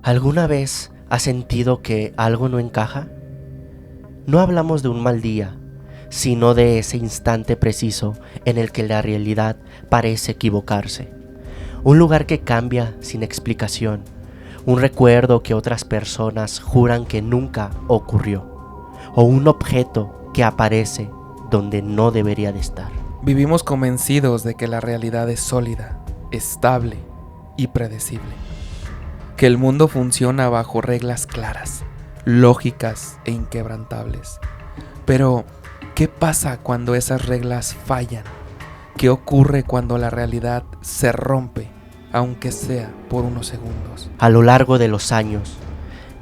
¿Alguna vez has sentido que algo no encaja? No hablamos de un mal día, sino de ese instante preciso en el que la realidad parece equivocarse. Un lugar que cambia sin explicación, un recuerdo que otras personas juran que nunca ocurrió, o un objeto que aparece donde no debería de estar. Vivimos convencidos de que la realidad es sólida, estable y predecible. Que el mundo funciona bajo reglas claras, lógicas e inquebrantables. Pero, ¿qué pasa cuando esas reglas fallan? ¿Qué ocurre cuando la realidad se rompe, aunque sea por unos segundos? A lo largo de los años,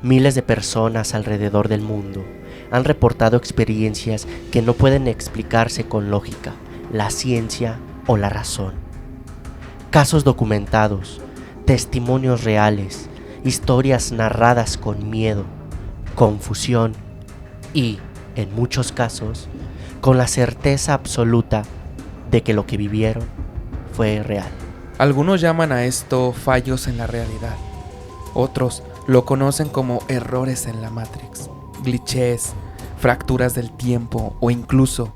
miles de personas alrededor del mundo han reportado experiencias que no pueden explicarse con lógica, la ciencia o la razón. Casos documentados, testimonios reales, historias narradas con miedo, confusión y, en muchos casos, con la certeza absoluta de que lo que vivieron fue real. Algunos llaman a esto fallos en la realidad. Otros lo conocen como errores en la Matrix, glitches, fracturas del tiempo o incluso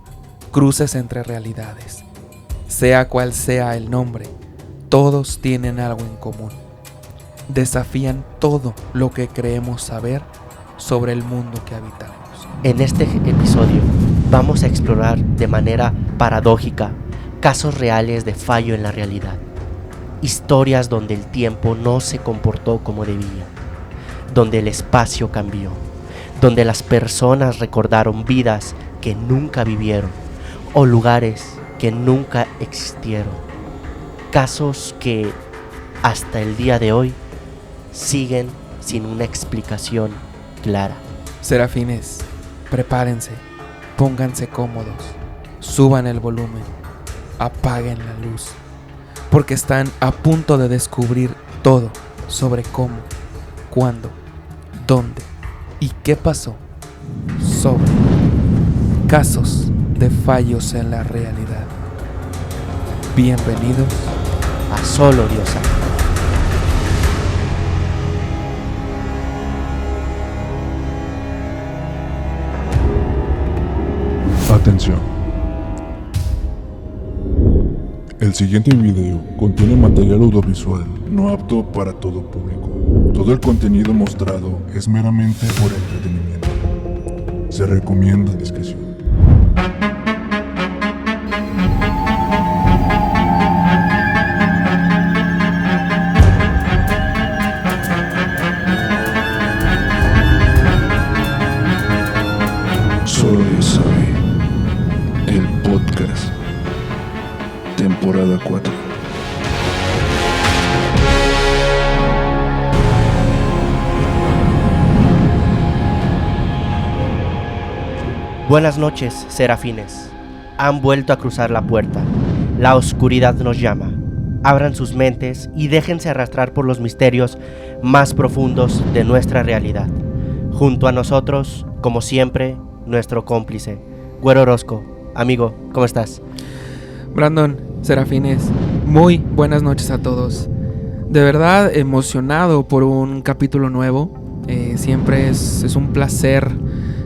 cruces entre realidades. Sea cual sea el nombre, todos tienen algo en común. Desafían todo lo que creemos saber sobre el mundo que habitamos. En este episodio vamos a explorar de manera paradójica casos reales de fallo en la realidad. Historias donde el tiempo no se comportó como debía, donde el espacio cambió, donde las personas recordaron vidas que nunca vivieron o lugares que nunca existieron. Casos que hasta el día de hoy siguen sin una explicación clara. Serafines, prepárense, pónganse cómodos, suban el volumen, apaguen la luz, porque están a punto de descubrir todo sobre cómo, cuándo, dónde y qué pasó sobre casos de fallos en la realidad. Bienvenidos A Solo Dios sabe. Atención. El siguiente video contiene material audiovisual no apto para todo público. Todo el contenido mostrado es meramente por entretenimiento. Se recomienda discreción. Solo Dios sabe. El podcast. Temporada 4. Buenas noches, serafines. Han vuelto a cruzar la puerta. La oscuridad nos llama. Abran sus mentes y déjense arrastrar por los misterios más profundos de nuestra realidad. Junto a nosotros, como siempre, nuestro cómplice, Güero Orozco. Amigo, ¿cómo estás? Brandon, Serafines, muy buenas noches a todos. De verdad emocionado por un capítulo nuevo. Siempre es un placer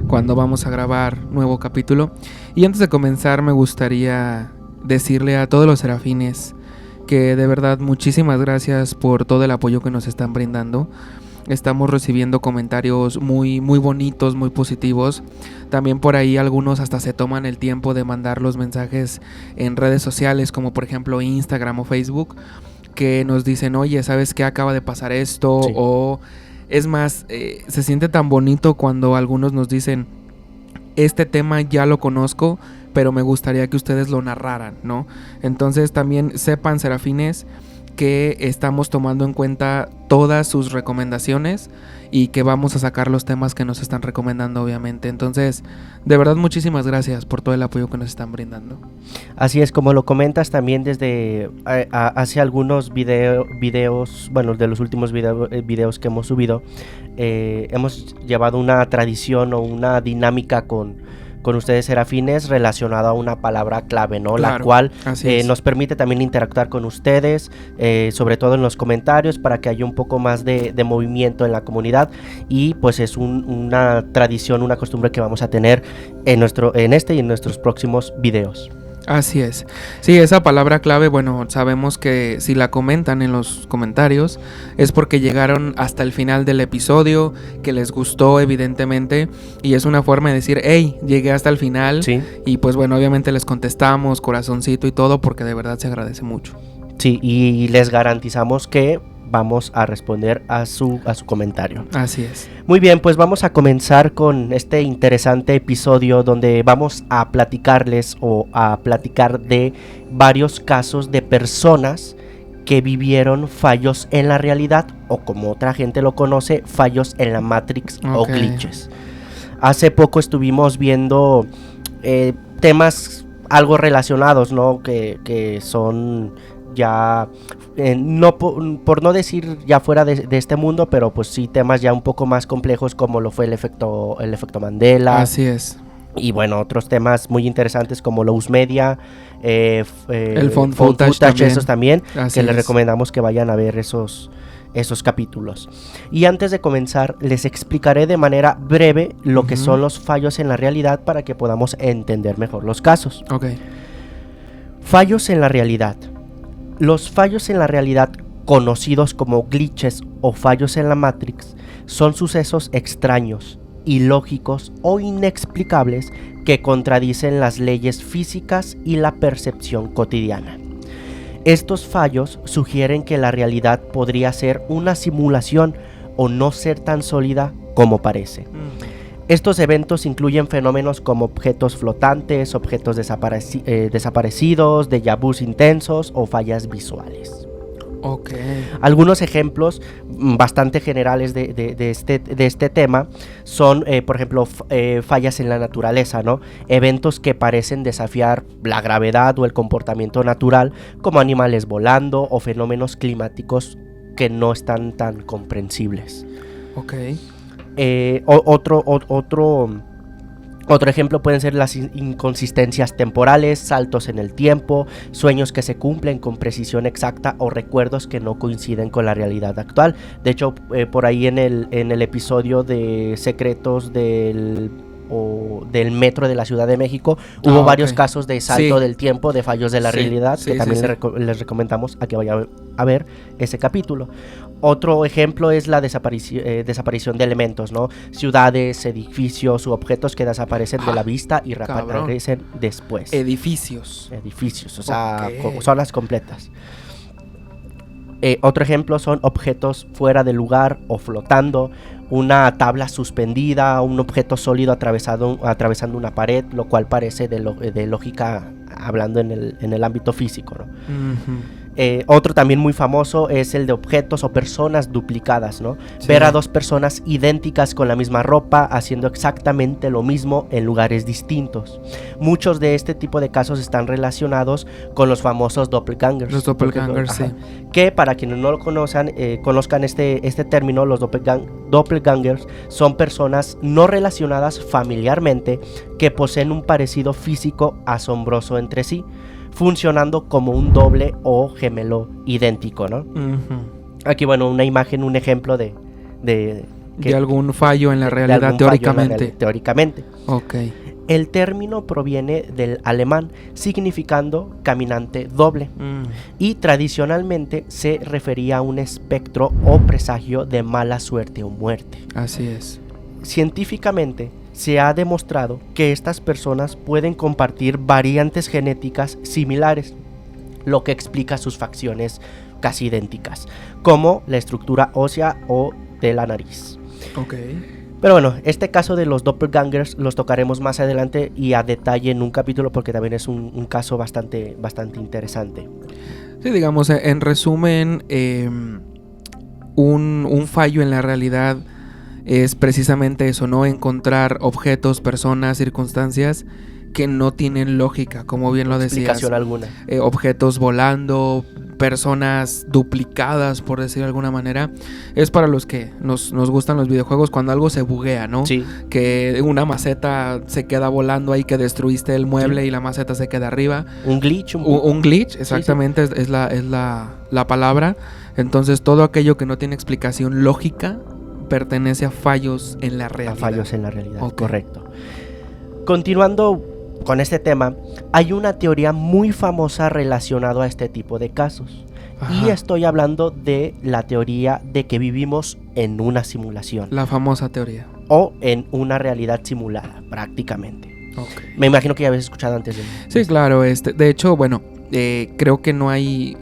cuando vamos a grabar nuevo capítulo. Y antes de comenzar me gustaría decirle a todos los serafines que de verdad muchísimas gracias por todo el apoyo que nos están brindando. Estamos recibiendo comentarios muy bonitos, muy positivos. También por ahí algunos hasta se toman el tiempo de mandar los mensajes en redes sociales, como por ejemplo Instagram o Facebook, que nos dicen, oye, ¿sabes qué? Acaba de pasar esto. Sí. O es más, se siente tan bonito cuando algunos nos dicen, este tema ya lo conozco, pero me gustaría que ustedes lo narraran, ¿no? Entonces también sepan, serafines, que estamos tomando en cuenta todas sus recomendaciones y que vamos a sacar los temas que nos están recomendando, obviamente. Entonces, de verdad, muchísimas gracias por todo el apoyo que nos están brindando. Así es, como lo comentas también desde hace algunos videos, bueno, de los últimos videos que hemos subido, hemos llevado una tradición o una dinámica con con ustedes, serafines, relacionado a una palabra clave, ¿no? Claro, La cual así es. nos permite también interactuar con ustedes, sobre todo en los comentarios, para que haya un poco más de movimiento en la comunidad. Y pues es una tradición, una costumbre que vamos a tener en este y en nuestros próximos videos. Así es. Sí, esa palabra clave, bueno, sabemos que si la comentan en los comentarios es porque llegaron hasta el final del episodio, que les gustó evidentemente, y es una forma de decir, hey, llegué hasta el final. Sí. Y pues bueno, obviamente les contestamos, corazoncito y todo, porque de verdad se agradece mucho. Sí, y les garantizamos que vamos a responder a su comentario. Así es. Muy bien, pues vamos a comenzar con este interesante episodio donde vamos a platicarles o a platicar de varios casos de personas que vivieron fallos en la realidad, o como otra gente lo conoce, fallos en la Matrix o glitches. Hace poco estuvimos viendo temas algo relacionados, ¿no? Que son ya, no por no decir ya fuera de este mundo, pero pues sí temas ya un poco más complejos, como lo fue el efecto Mandela. Así es. Y bueno, otros temas muy interesantes como Lowe's Media, el Found Footage también. Esos también, Así que les es. recomendamos que vayan a ver esos capítulos. Y antes de comenzar, les explicaré de manera breve lo que son los fallos en la realidad para que podamos entender mejor los casos. Ok. Fallos en la realidad. Los fallos en la realidad, conocidos como glitches o fallos en la Matrix, son sucesos extraños, ilógicos o inexplicables que contradicen las leyes físicas y la percepción cotidiana. Estos fallos sugieren que la realidad podría ser una simulación o no ser tan sólida como parece. Estos eventos incluyen fenómenos como objetos flotantes, objetos desaparecidos, déjà vus intensos o fallas visuales. Ok. Algunos ejemplos bastante generales de este tema son, por ejemplo, fallas en la naturaleza, ¿no? Eventos que parecen desafiar la gravedad o el comportamiento natural, como animales volando o fenómenos climáticos que no están tan comprensibles. Ok. Otro ejemplo pueden ser las inconsistencias temporales, saltos en el tiempo, sueños que se cumplen con precisión exacta o recuerdos que no coinciden con la realidad actual. De hecho, por ahí en el episodio de secretos del metro de la Ciudad de México hubo varios casos de salto del tiempo, de fallos de la realidad, que también les recomendamos a que vayan a ver ese capítulo. Otro ejemplo es la desaparición de elementos, ¿no? Ciudades, edificios u objetos que desaparecen de la vista y reaparecen después. Edificios, o sea, zonas completas. Otro ejemplo son objetos fuera de lugar o flotando, una tabla suspendida, un objeto sólido atravesando una pared, lo cual parece de lógica hablando en el ámbito físico, ¿no? Otro también muy famoso es el de objetos o personas duplicadas, ¿no? Sí. Ver a dos personas idénticas con la misma ropa haciendo exactamente lo mismo en lugares distintos. Muchos de este tipo de casos están relacionados con los famosos doppelgangers. Los doppelgangers, sí. Que para quienes no lo conozcan este término, los doppelgangers son personas no relacionadas familiarmente que poseen un parecido físico asombroso entre sí, funcionando como un doble o gemelo idéntico, ¿no? Aquí, bueno, una imagen, un ejemplo de algún fallo en la realidad, teóricamente. Ok. El término proviene del alemán, significando caminante doble, y tradicionalmente se refería a un espectro o presagio de mala suerte o muerte. Así es. Científicamente, se ha demostrado que estas personas pueden compartir variantes genéticas similares, lo que explica sus facciones casi idénticas, como la estructura ósea o de la nariz. Ok. Pero bueno, este caso de los doppelgangers los tocaremos más adelante y a detalle en un capítulo, porque también es un caso bastante interesante. Sí, digamos, en resumen, un fallo en la realidad es precisamente eso, ¿no? Encontrar objetos, personas, circunstancias que no tienen lógica, como bien lo decías. Explicación alguna. Objetos volando, personas duplicadas, por decir de alguna manera. Es para los que nos gustan los videojuegos cuando algo se buguea, ¿no? Sí. Que una maceta se queda volando ahí, que destruiste el mueble y la maceta se queda arriba. Un glitch. Un glitch, exactamente, es la palabra. Entonces todo aquello que no tiene explicación lógica pertenece a fallos en la realidad. A fallos en la realidad, Ok. correcto. Continuando con este tema, hay una teoría muy famosa relacionada a este tipo de casos. Y Ajá. estoy hablando de la teoría de que vivimos en una simulación La famosa teoría. o en una realidad simulada, prácticamente. Ok. Me imagino que ya habéis escuchado antes de Sí, claro. De hecho, bueno, creo que no hay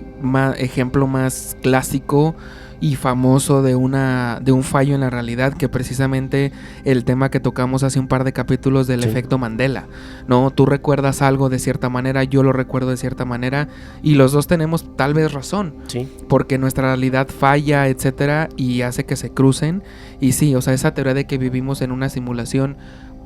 ejemplo más clásico y famoso de un fallo en la realidad que precisamente el tema que tocamos hace un par de capítulos del Sí. efecto Mandela, ¿no? Tú recuerdas algo de cierta manera, yo lo recuerdo de cierta manera y los dos tenemos tal vez razón, Sí, porque nuestra realidad falla, etcétera, y hace que se crucen. Y sí, o sea, esa teoría de que vivimos en una simulación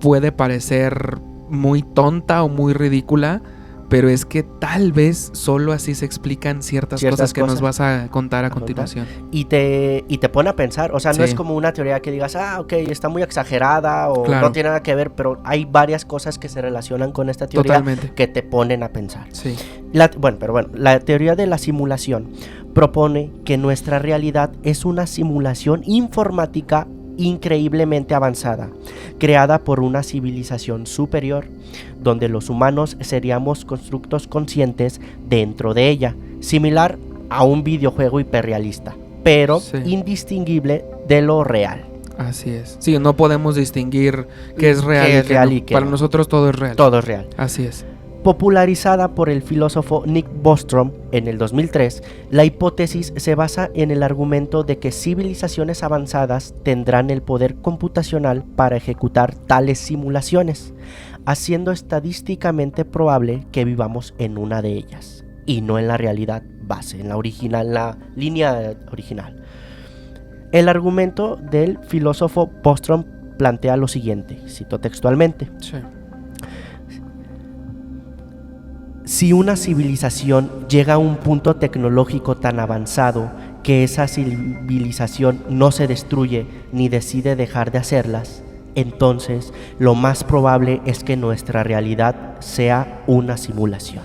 puede parecer muy tonta o muy ridícula, pero es que tal vez solo así se explican ciertas cosas que nos vas a contar a continuación. y te pone a pensar, o sea, no Sí. es como una teoría que digas, ok, está muy exagerada o Claro. no tiene nada que ver, pero hay varias cosas que se relacionan con esta teoría Totalmente. que te ponen a pensar. Sí. La teoría de la simulación propone que nuestra realidad es una simulación informática increíblemente avanzada, creada por una civilización superior, donde los humanos seríamos constructos conscientes dentro de ella, similar a un videojuego hiperrealista, pero Sí. indistinguible de lo real. Así es. Sí, no podemos distinguir qué es real, Qué es y qué real no. y qué Para no. nosotros todo es real. Todo es real. Así es. Popularizada por el filósofo Nick Bostrom en el 2003, la hipótesis se basa en el argumento de que civilizaciones avanzadas tendrán el poder computacional para ejecutar tales simulaciones, haciendo estadísticamente probable que vivamos en una de ellas, y no en la realidad base, en la línea original. El argumento del filósofo Bostrom plantea lo siguiente, cito textualmente: Sí. si una civilización llega a un punto tecnológico tan avanzado que esa civilización no se destruye ni decide dejar de hacerlas, entonces lo más probable es que nuestra realidad sea una simulación.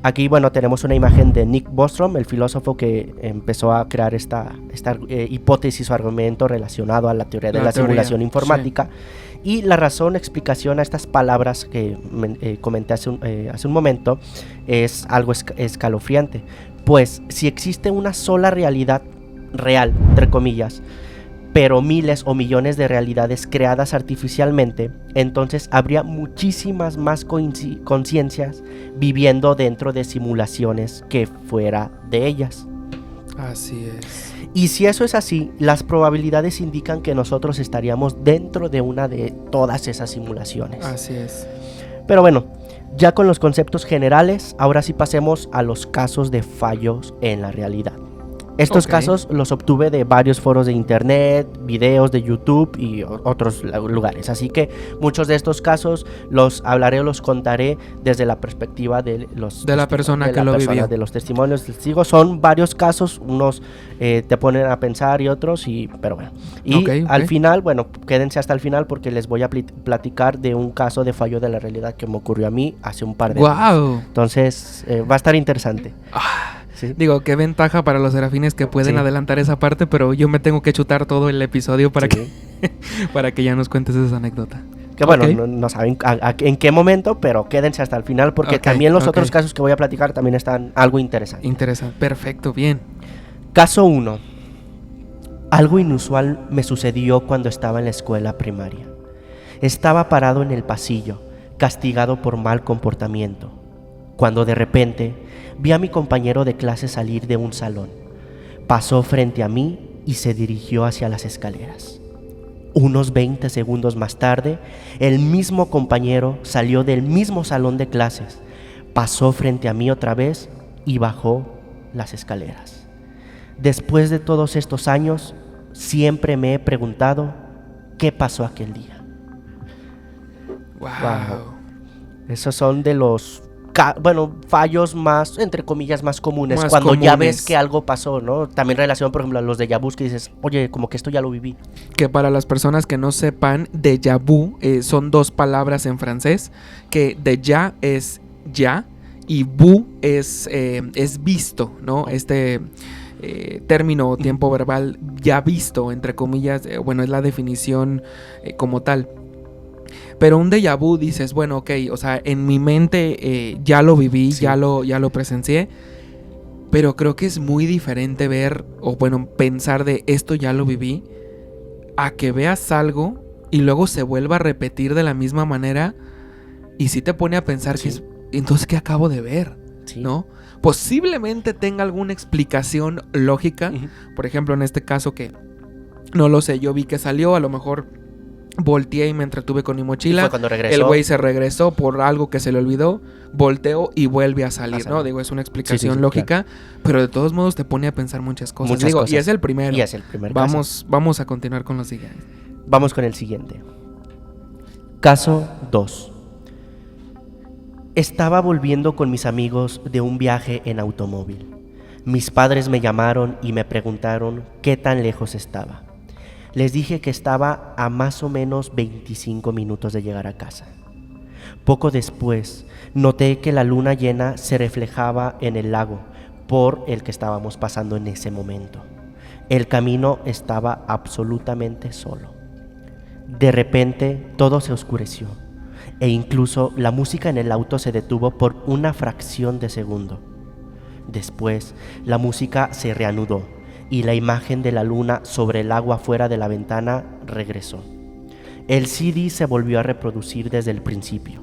Aquí, bueno, tenemos una imagen de Nick Bostrom, el filósofo que empezó a crear esta hipótesis o argumento relacionado a la teoría de la simulación informática. Y la razón, explicación a estas palabras que comenté hace un momento es algo escalofriante. Pues si existe una sola realidad real, entre comillas, pero miles o millones de realidades creadas artificialmente, entonces habría muchísimas más conciencias viviendo dentro de simulaciones que fuera de ellas. Así es. Y si eso es así, las probabilidades indican que nosotros estaríamos dentro de una de todas esas simulaciones. Así es. Pero bueno, ya con los conceptos generales, ahora sí pasemos a los casos de fallos en la realidad. Estos Ok. casos los obtuve de varios foros de internet, videos de YouTube y otros lugares. Así que muchos de estos casos los hablaré o los contaré desde la perspectiva de la persona que lo vivió. de los testimonios testigos. Son varios casos, unos te ponen a pensar y otros, pero bueno. Y Ok. al final, bueno, quédense hasta el final porque les voy a platicar de un caso de fallo de la realidad que me ocurrió a mí hace un par de años. ¡Wow! Entonces va a estar interesante. Sí. Digo, qué ventaja para los serafines que pueden Sí. adelantar esa parte, pero yo me tengo que chutar todo el episodio para, Sí. para que ya nos cuentes esa anécdota. Que bueno, Ok. no saben en qué momento, pero quédense hasta el final porque Ok, también los ok. otros casos que voy a platicar también están algo interesantes. Interesante. Perfecto, bien. Caso 1. Algo inusual me sucedió cuando estaba en la escuela primaria. Estaba parado en el pasillo, castigado por mal comportamiento, cuando de repente vi a mi compañero de clase salir de un salón. Pasó frente a mí y se dirigió hacia las escaleras. Unos 20 segundos más tarde, el mismo compañero salió del mismo salón de clases, pasó frente a mí otra vez y bajó las escaleras. Después de todos estos años, siempre me he preguntado qué pasó aquel día. Wow. Esos son de los fallos más, entre comillas, más comunes. Más cuando ya comunes. ves que algo pasó, ¿no? También relación, por ejemplo, a los déjà vus que dices, oye, como que esto ya lo viví. Que para las personas que no sepan, déjà vu son dos palabras en francés, que déjà es ya y vu es visto, ¿no? Este término o tiempo verbal ya visto, entre comillas, bueno, es la definición como tal. Pero un déjà vu dices, bueno, ok, o sea, en mi mente ya lo viví, Sí. ya lo presencié. Pero creo que es muy diferente ver, o bueno, pensar de esto ya lo viví, a que veas algo y luego se vuelva a repetir de la misma manera y sí te pone a pensar que Sí. entonces, ¿qué acabo de ver? Sí. ¿No? Posiblemente tenga alguna explicación lógica. Ujú. Por ejemplo, en este caso que no lo sé, yo vi que salió, a lo mejor volteé y me entretuve con mi Y mochila. fue cuando regresó. El güey se regresó por algo que se le olvidó, volteó y vuelve a salir, salir. ¿no? Digo, es una explicación Sí, lógica, pero de todos modos te pone a pensar muchas cosas. Muchas Digo, cosas. y es el primero. Y es el primer caso. Vamos a continuar con los siguientes. Vamos con el siguiente. Caso 2. Estaba volviendo con mis amigos de un viaje en automóvil. Mis padres me llamaron y me preguntaron qué tan lejos estaba. Les dije que estaba a más o menos 25 minutos de llegar a casa. Poco después, noté que la luna llena se reflejaba en el lago por el que estábamos pasando en ese momento. El camino estaba absolutamente solo. De repente, todo se oscureció e incluso la música en el auto se detuvo por una fracción de segundo. Después, la música se reanudó y la imagen de la luna sobre el agua fuera de la ventana regresó. El CD se volvió a reproducir desde el principio.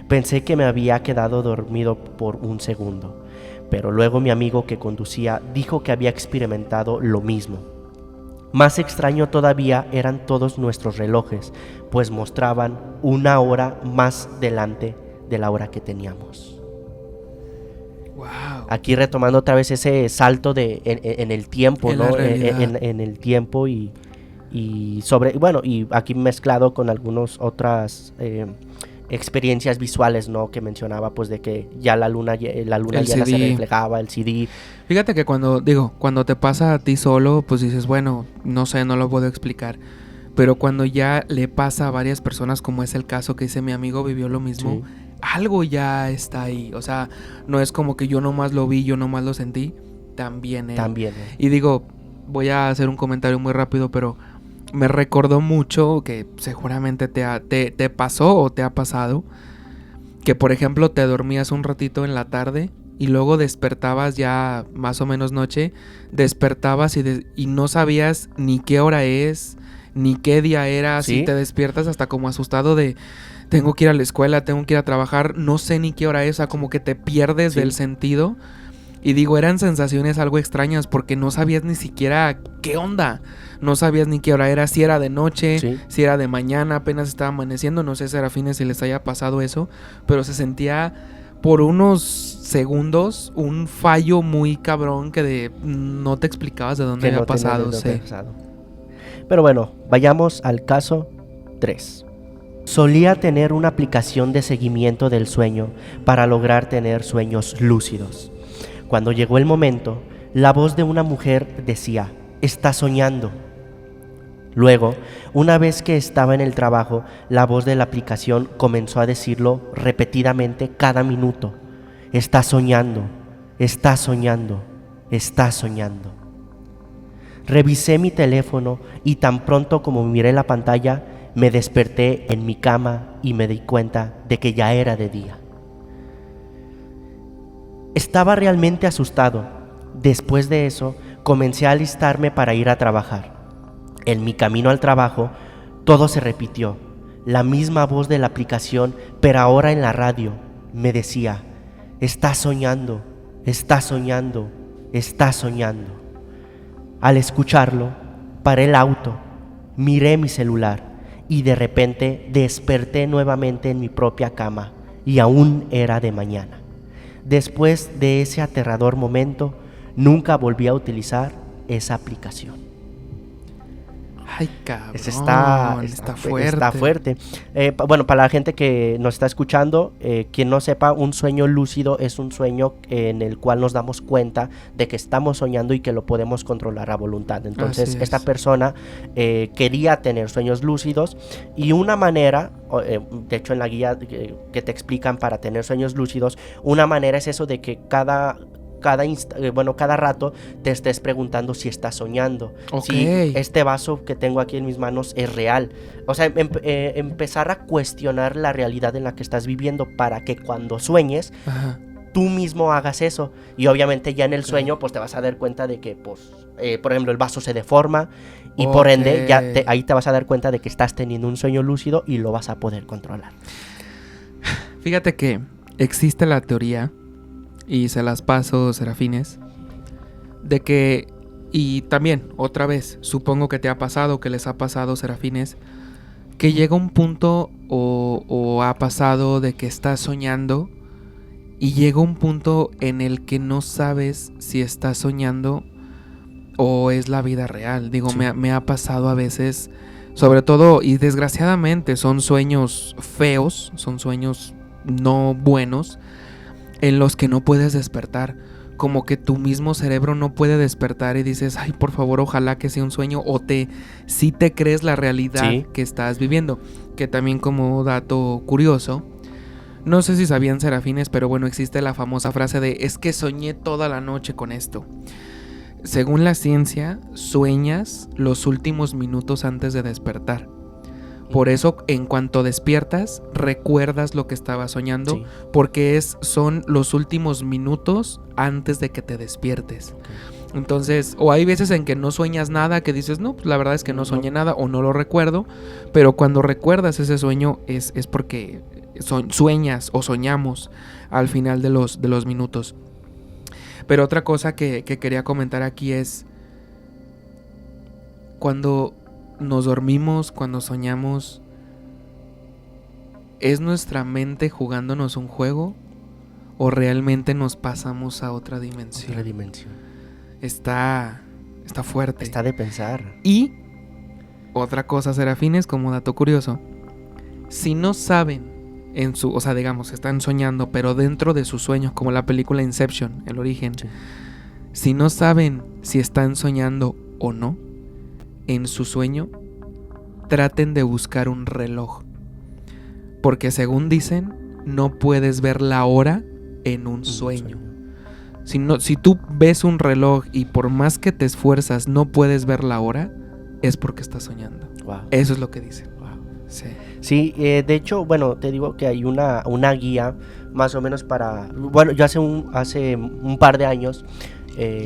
Pensé que me había quedado dormido por un segundo, pero luego mi amigo que conducía dijo que había experimentado lo mismo. Más extraño todavía eran todos nuestros relojes, pues mostraban una hora más delante de la hora que teníamos. Wow. Aquí retomando otra vez ese salto en el tiempo, En la ¿no? realidad. En el tiempo y sobre, bueno, y aquí mezclado con algunas otras experiencias visuales, ¿no? Que mencionaba, pues, de que ya la luna El llena se CD. reflejaba, el CD. Fíjate que cuando te pasa a ti solo, pues dices, bueno, no sé, no lo puedo explicar. Pero cuando ya le pasa a varias personas, como es el caso que dice mi amigo, vivió lo mismo, Sí. algo ya está ahí. O sea, no es como que yo nomás lo vi, yo nomás lo sentí, también él. También. Y digo, voy a hacer un comentario muy rápido, pero me recordó mucho que seguramente te pasó o te ha pasado, que por ejemplo te dormías un ratito en la tarde y luego despertabas ya más o menos noche, despertabas y no sabías ni qué hora es, ni qué día era, ¿Sí? si te despiertas hasta como asustado de tengo que ir a la escuela, tengo que ir a trabajar, no sé ni qué hora es, o sea, como que te pierdes Sí. del sentido. Y digo, eran sensaciones algo extrañas porque no sabías ni siquiera qué onda. No sabías ni qué hora era, si era de noche, Sí. si era de mañana, apenas estaba amaneciendo. No sé, Serafines, si les haya pasado eso, pero se sentía por unos segundos un fallo muy cabrón que no te explicabas de dónde Que había no tenía pasado. de dónde Sí. había pasado. Pero bueno, vayamos al caso 3. Solía tener una aplicación de seguimiento del sueño para lograr tener sueños lúcidos. Cuando llegó el momento, la voz de una mujer decía, «Estás soñando». Luego, una vez que estaba en el trabajo, la voz de la aplicación comenzó a decirlo repetidamente cada minuto. «Estás soñando, estás soñando, estás soñando». Revisé mi teléfono y tan pronto como miré la pantalla, me desperté en mi cama y me di cuenta de que ya era de día. Estaba realmente asustado. Después de eso, comencé a alistarme para ir a trabajar. En mi camino al trabajo, todo se repitió. La misma voz de la aplicación, pero ahora en la radio, me decía, «Estás soñando, estás soñando, estás soñando». Al escucharlo, paré el auto, miré mi celular y de repente desperté nuevamente en mi propia cama y aún era de mañana. Después de ese aterrador momento, nunca volví a utilizar esa aplicación. Ay, cabrón. Está fuerte. Está fuerte. Bueno, para la gente que nos está escuchando, quien no sepa, un sueño lúcido es un sueño en el cual nos damos cuenta de que estamos soñando y que lo podemos controlar a voluntad. Entonces, esta persona quería tener sueños lúcidos, y una manera, de hecho en la guía que te explican para tener sueños lúcidos, una manera es eso de que cada rato te estés preguntando si estás soñando, si este vaso que tengo aquí en mis manos es real. O sea, empezar a cuestionar la realidad en la que estás viviendo para que cuando sueñes, tú mismo hagas eso. Y obviamente ya en el sueño pues te vas a dar cuenta de que pues, por ejemplo, el vaso se deforma y por ende ahí te vas a dar cuenta de que estás teniendo un sueño lúcido y lo vas a poder controlar. Fíjate que existe la teoría, y se las paso, Serafines, de que, y también, otra vez, supongo que te ha pasado, que les ha pasado, Serafines, que llega un punto o ha pasado de que estás soñando y llega un punto en el que no sabes si estás soñando o es la vida real. Digo, sí. me ha pasado a veces, sobre todo, y desgraciadamente son sueños feos, son sueños no buenos, en los que no puedes despertar, como que tu mismo cerebro no puede despertar y dices, ay, por favor, ojalá que sea un sueño, o sí te crees la realidad que estás viviendo. Que también, como dato curioso, no sé si sabían, Serafines, pero bueno, existe la famosa frase de, es que soñé toda la noche con esto. Según la ciencia, sueñas los últimos minutos antes de despertar. Por eso, en cuanto despiertas, recuerdas lo que estabas soñando, porque son los últimos minutos antes de que te despiertes. Entonces, o hay veces en que no sueñas nada, que dices, no, pues la verdad es que no soñé nada o no lo recuerdo, pero cuando recuerdas ese sueño es porque sueñas o soñamos al final de los minutos. Pero otra cosa que quería comentar aquí es, cuando nos dormimos, cuando soñamos, ¿es nuestra mente jugándonos un juego o realmente nos pasamos a otra dimensión? Otra dimensión. Está fuerte. Está de pensar. Y otra cosa, Serafines, como dato curioso, si no saben o sea, digamos, están soñando, pero dentro de sus sueños, como la película Inception, El Origen, si no saben si están soñando o no, en su sueño, traten de buscar un reloj. Porque según dicen, no puedes ver la hora en un sueño. Si tú ves un reloj y por más que te esfuerzas no puedes ver la hora, es porque estás soñando. Wow. Eso es lo que dicen. Wow. Sí, de hecho, bueno, te digo que hay una guía más o menos para... Bueno, yo hace un par de años...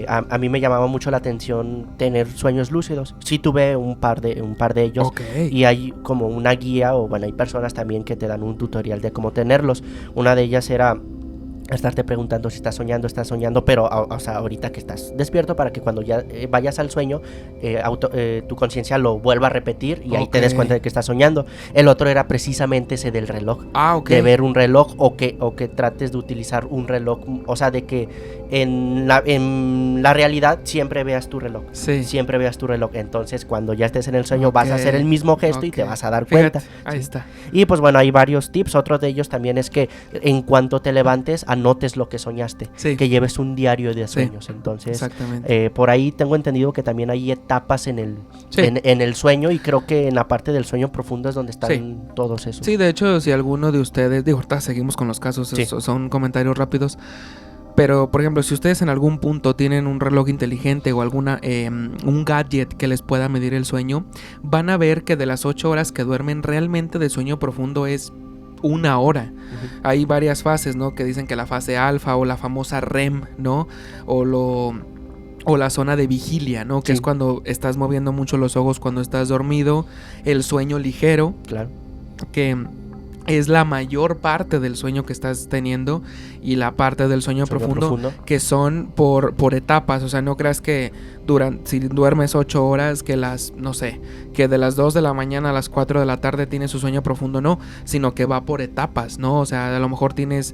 a mí me llamaba mucho la atención tener sueños lúcidos. Sí tuve un par de ellos. Y hay como una guía, o bueno, hay personas también que te dan un tutorial de cómo tenerlos. Una de ellas era estarte preguntando si estás soñando, pero o sea, ahorita que estás despierto, para que cuando ya vayas al sueño, tu conciencia lo vuelva a repetir y ahí te des cuenta de que estás soñando. El otro era precisamente ese del reloj, de ver un reloj, o que trates de utilizar un reloj, o sea, de que en la realidad siempre veas tu reloj, siempre veas tu reloj. Entonces cuando ya estés en el sueño vas a hacer el mismo gesto y te vas a dar cuenta. Ahí está. Y pues bueno, hay varios tips. Otro de ellos también es que en cuanto te levantes anotes lo que soñaste, que lleves un diario de sueños. Entonces, por ahí tengo entendido que también hay etapas en el sueño, y creo que en la parte del sueño profundo es donde están todos esos. Sí, de hecho, si alguno de ustedes, digo, ahorita seguimos con los casos, son comentarios rápidos, pero por ejemplo, si ustedes en algún punto tienen un reloj inteligente o un gadget que les pueda medir el sueño, van a ver que de las 8 horas que duermen, realmente de sueño profundo es 1 hora. Hay varias fases, ¿no? Que dicen que la fase alfa o la famosa REM, ¿no? O la zona de vigilia, ¿no? Que es cuando estás moviendo mucho los ojos cuando estás dormido. El sueño ligero, que es la mayor parte del sueño que estás teniendo, y la parte del sueño profundo, que son por etapas. O sea, no creas que si duermes 8 horas, que que de las 2 de la mañana a las 4 de la tarde tienes su sueño profundo, no, sino que va por etapas, ¿no? O sea, a lo mejor tienes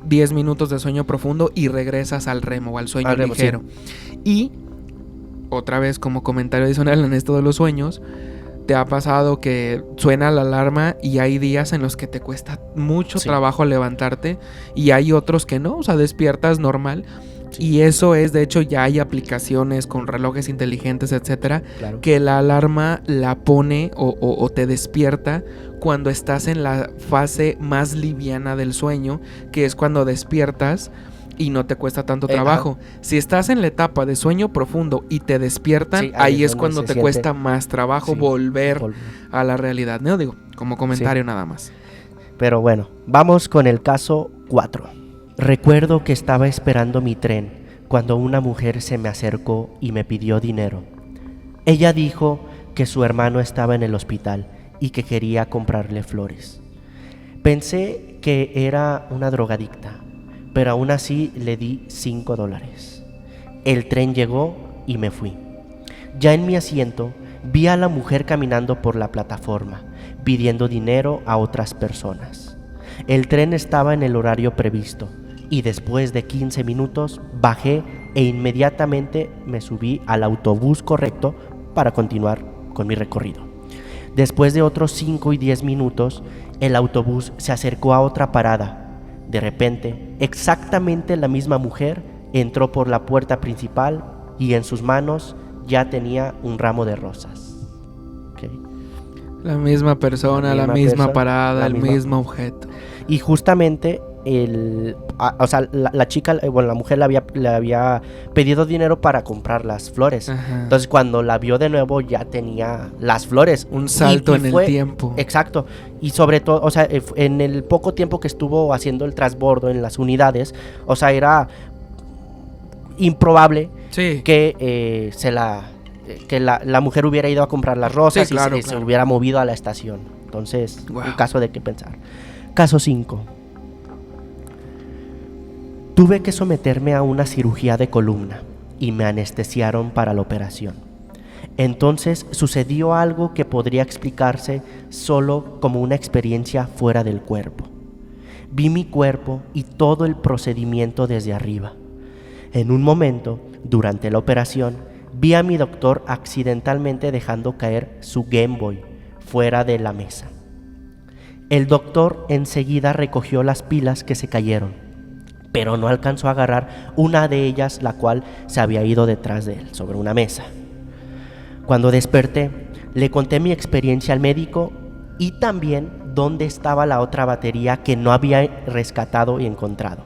10 minutos de sueño profundo y regresas al REM o al sueño ligero. Y otra vez como comentario adicional en esto de los sueños, ¿te ha pasado que suena la alarma y hay días en los que te cuesta mucho trabajo levantarte y hay otros que no? O sea, despiertas normal. Sí. Y eso es, de hecho, ya hay aplicaciones con relojes inteligentes, etcétera, claro, que la alarma la pone o te despierta cuando estás en la fase más liviana del sueño, que es cuando despiertas y no te cuesta tanto trabajo. Si estás en la etapa de sueño profundo y te despiertan, ahí es cuando te cuesta más trabajo volver a la realidad. No digo, como comentario nada más. Pero bueno, vamos con el caso 4. Recuerdo que estaba esperando mi tren cuando una mujer se me acercó y me pidió dinero. Ella dijo que su hermano estaba en el hospital y que quería comprarle flores. Pensé que era una drogadicta, pero aún así le di $5. El tren llegó y me fui. Ya en mi asiento vi a la mujer caminando por la plataforma, pidiendo dinero a otras personas. El tren estaba en el horario previsto y después de 15 minutos bajé e inmediatamente me subí al autobús correcto para continuar con mi recorrido. Después de otros 5 y 10 minutos, el autobús se acercó a otra parada. De repente, exactamente la misma mujer entró por la puerta principal y en sus manos ya tenía un ramo de rosas. Okay. La misma persona, la misma parada, el mismo objeto. Y justamente la chica, la mujer le había pedido dinero para comprar las flores. Ajá. Entonces cuando la vio de nuevo ya tenía las flores. Un salto en el tiempo. Exacto. Y sobre todo, o sea, en el poco tiempo que estuvo haciendo el transbordo en las unidades, o sea, era improbable que la mujer hubiera ido a comprar las rosas y se hubiera movido a la estación. Entonces, un caso de qué pensar. Caso 5. Tuve que someterme a una cirugía de columna y me anestesiaron para la operación. Entonces sucedió algo que podría explicarse solo como una experiencia fuera del cuerpo. Vi mi cuerpo y todo el procedimiento desde arriba. En un momento, durante la operación, vi a mi doctor accidentalmente dejando caer su Game Boy fuera de la mesa. El doctor enseguida recogió las pilas que se cayeron, pero no alcanzó a agarrar una de ellas, la cual se había ido detrás de él, sobre una mesa. Cuando desperté, le conté mi experiencia al médico y también dónde estaba la otra batería que no había rescatado y encontrado.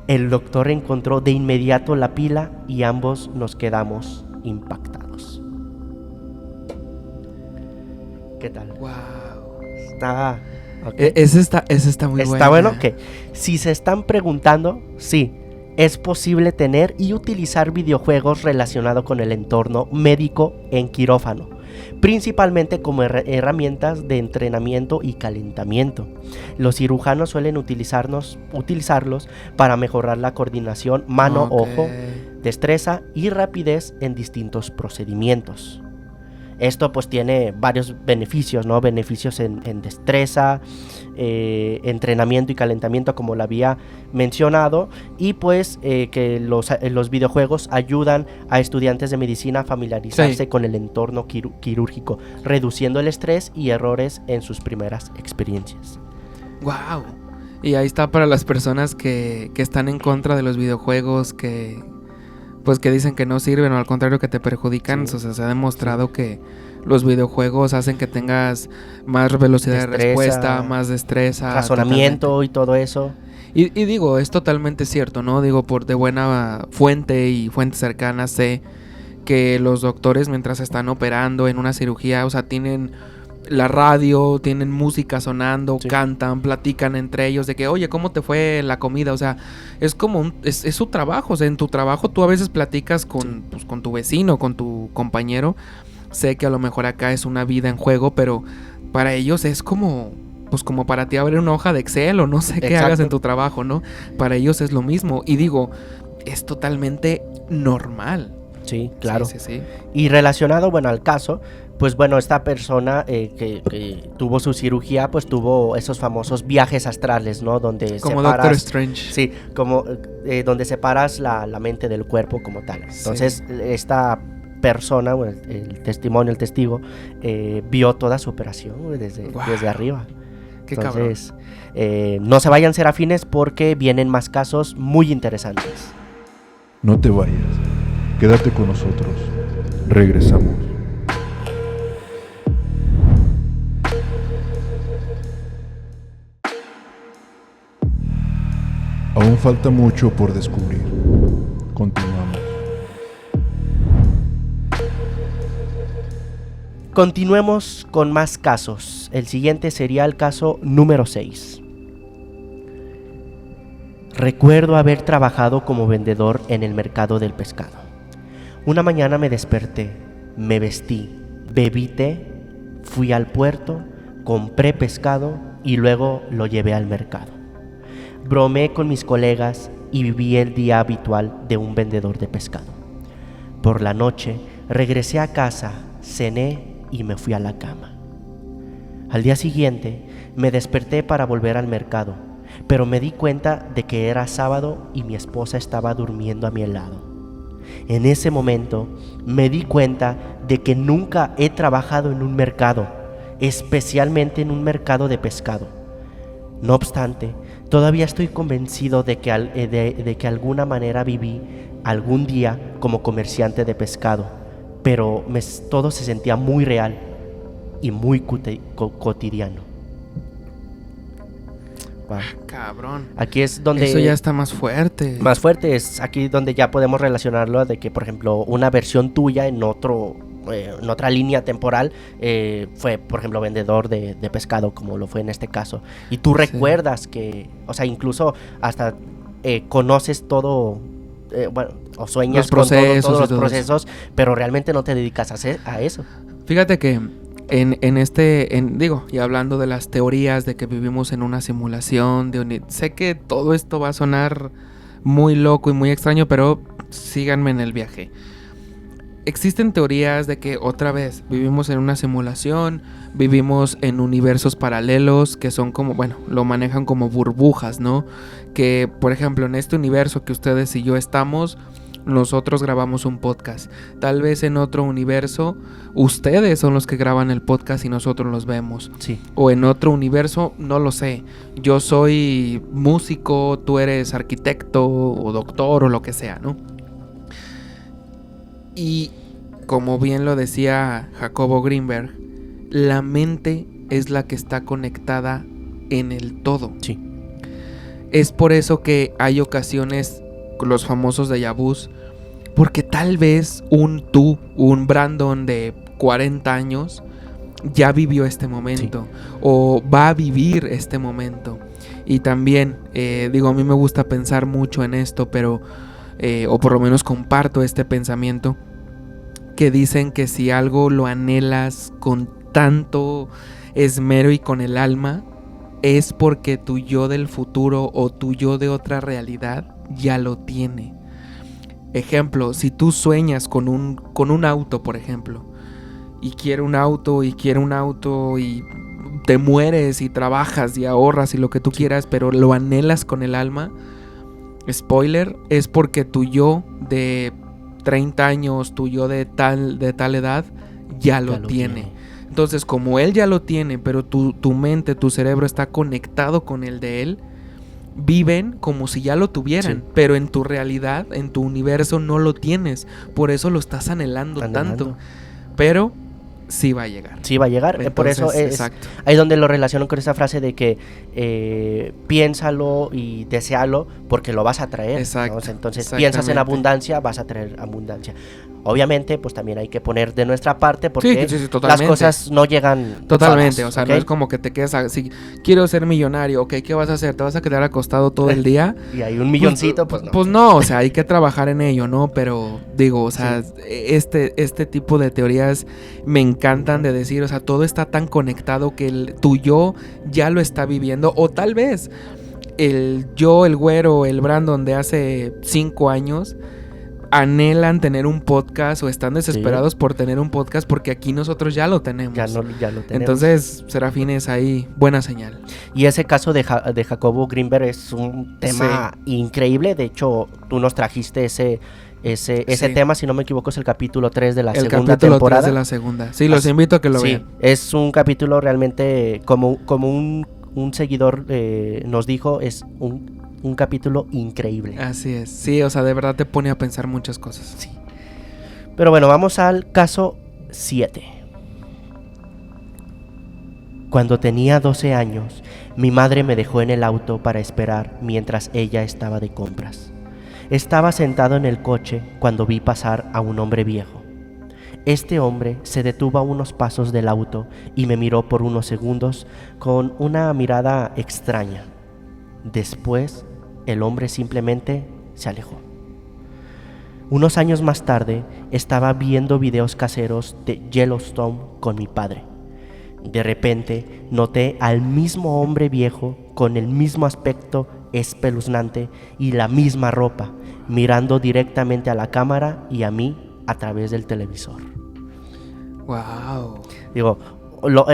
El doctor encontró de inmediato la pila y ambos nos quedamos impactados. ¿Qué tal? Wow. Está... Okay. Ese está muy bueno. Está bueno que si se están preguntando, sí, es posible tener y utilizar videojuegos relacionados con el entorno médico en quirófano, principalmente como herramientas de entrenamiento y calentamiento. Los cirujanos suelen utilizarlos para mejorar la coordinación mano-ojo, destreza y rapidez en distintos procedimientos. Esto pues tiene varios beneficios, ¿no? Beneficios en destreza, entrenamiento y calentamiento, como lo había mencionado, y pues que los videojuegos ayudan a estudiantes de medicina a familiarizarse con el entorno quirúrgico, reduciendo el estrés y errores en sus primeras experiencias. ¡Wow! Y ahí está para las personas que están en contra de los videojuegos, que dicen que no sirven o al contrario que te perjudican. O sea, se ha demostrado que los videojuegos hacen que tengas más velocidad de respuesta, más destreza, razonamiento totalmente. Y todo eso. Y digo, es totalmente cierto, ¿no? Digo, de buena fuente y fuentes cercanas sé que los doctores, mientras están operando en una cirugía, o sea, tienen la radio, tienen música sonando, cantan, platican entre ellos de que, oye, ¿cómo te fue la comida? O sea, es como es su trabajo. O sea, en tu trabajo tú a veces platicas con tu vecino, con tu compañero. Sé que a lo mejor acá es una vida en juego, pero para ellos es como para ti abrir una hoja de Excel o no sé qué hagas en tu trabajo, ¿no? Para ellos es lo mismo. Y digo, es totalmente normal. Sí, claro. Sí. Y relacionado, al caso, pues esta persona que tuvo su cirugía, pues tuvo esos famosos viajes astrales, ¿no? Donde como Doctor Strange. Sí, como donde separas la mente del cuerpo como tal. Entonces, esta persona, o el testimonio, el testigo, vio toda su operación, güey, desde arriba. Qué Entonces, no se vayan, serafines, porque vienen más casos muy interesantes. No te vayas, quédate con nosotros. Regresamos. Aún falta mucho por descubrir. Continuamos. Continuemos con más casos. El siguiente sería el caso número 6. Recuerdo haber trabajado como vendedor en el mercado del pescado. Una mañana me desperté, me vestí, bebí té, fui al puerto, compré pescado y luego lo llevé al mercado. Bromeé con mis colegas y viví el día habitual de un vendedor de pescado. Por la noche regresé a casa, cené y me fui a la cama. Al día siguiente me desperté para volver al mercado, pero me di cuenta de que era sábado y mi esposa estaba durmiendo a mi lado. En ese momento me di cuenta de que nunca he trabajado en un mercado, especialmente en un mercado de pescado. No obstante, todavía estoy convencido de que alguna manera viví algún día como comerciante de pescado, pero todo se sentía muy real y muy cotidiano. Wow. Cabrón. Aquí es donde... Eso ya está más fuerte. Más fuerte, es aquí donde ya podemos relacionarlo de que, por ejemplo, una versión tuya en otra línea temporal fue, por ejemplo, vendedor de pescado, como lo fue en este caso. Y tú recuerdas que, o sea, incluso hasta conoces todo, bueno, o sueñas con todos los procesos, pero realmente no te dedicas a eso. Fíjate que y hablando de las teorías de que vivimos en una simulación, sé que todo esto va a sonar muy loco y muy extraño, pero síganme en el viaje. Existen teorías de que otra vez vivimos en una simulación, vivimos en universos paralelos que son como, bueno, lo manejan como burbujas, ¿no? Que, por ejemplo, en este universo que ustedes y yo estamos, nosotros grabamos un podcast. Tal vez en otro universo ustedes son los que graban el podcast y nosotros los vemos. Sí. O en otro universo, no lo sé. Yo soy músico, tú eres arquitecto o doctor o lo que sea, ¿no? Y como bien lo decía Jacobo Greenberg, la mente es la que está conectada en el todo. Sí. Es por eso que hay ocasiones, los famosos déjà vus, porque tal vez un Brandon de 40 años ya vivió este momento, sí, o va a vivir este momento. Y también, a mí me gusta pensar mucho en esto, pero o por lo menos comparto este pensamiento, que dicen que si algo lo anhelas con tanto esmero y con el alma, es porque tu yo del futuro o tu yo de otra realidad ya lo tiene. Ejemplo, si tú sueñas con un auto, por ejemplo, y quiere un auto y te mueres y trabajas y ahorras y lo que tú quieras, pero lo anhelas con el alma, spoiler, es porque tu yo de 30 años, tu yo de tal edad ya lo tiene. Entonces, como él ya lo tiene, pero tu mente, tu cerebro está conectado con el de él, viven como si ya lo tuvieran, sí, pero en tu realidad, en tu universo no lo tienes, por eso lo estás anhelando tanto, pero sí va a llegar. Sí va a llegar. Entonces, por eso es exacto. Ahí donde lo relaciono con esa frase de que piénsalo y deséalo porque lo vas a traer. Exacto. ¿no? Entonces piensas en abundancia, vas a traer abundancia. Obviamente, pues también hay que poner de nuestra parte porque sí, las cosas no llegan totalmente, solas, o sea, ¿okay? No es como que te quedes así, quiero ser millonario, ok, ¿qué vas a hacer? ¿Te vas a quedar acostado todo el día? Y hay un milloncito, pues no. Pues no, o sea, hay que trabajar en ello, ¿no? Pero digo, o sea, sí, este tipo de teorías me encantan de decir, o sea, todo está tan conectado que tu yo ya lo está viviendo, o tal vez el güero, el Brandon de hace 5 años anhelan tener un podcast o están desesperados por tener un podcast porque aquí nosotros ya lo tenemos. Ya lo tenemos. Entonces, Serafines, ahí, buena señal. Y ese caso de Jacobo Greenberg es un tema increíble. De hecho, tú nos trajiste Ese Sí. tema, si no me equivoco, es el capítulo 3 de la El segunda capítulo 3 temporada. de la segunda. Sí, los invito a que lo Sí, vean. es un capítulo realmente, como un seguidor nos dijo, es un capítulo increíble. Así es. Sí, o sea, de verdad te pone a pensar muchas cosas. Sí. Pero bueno, vamos al caso 7. Cuando tenía 12 años, mi madre me dejó en el auto para esperar mientras ella estaba de compras. Estaba sentado en el coche cuando vi pasar a un hombre viejo. Este hombre se detuvo a unos pasos del auto y me miró por unos segundos con una mirada extraña. Después, el hombre simplemente se alejó. Unos años más tarde, estaba viendo videos caseros de Yellowstone con mi padre. De repente, noté al mismo hombre viejo con el mismo aspecto espeluznante y la misma ropa, mirando directamente a la cámara y a mí a través del televisor. Wow. Digo,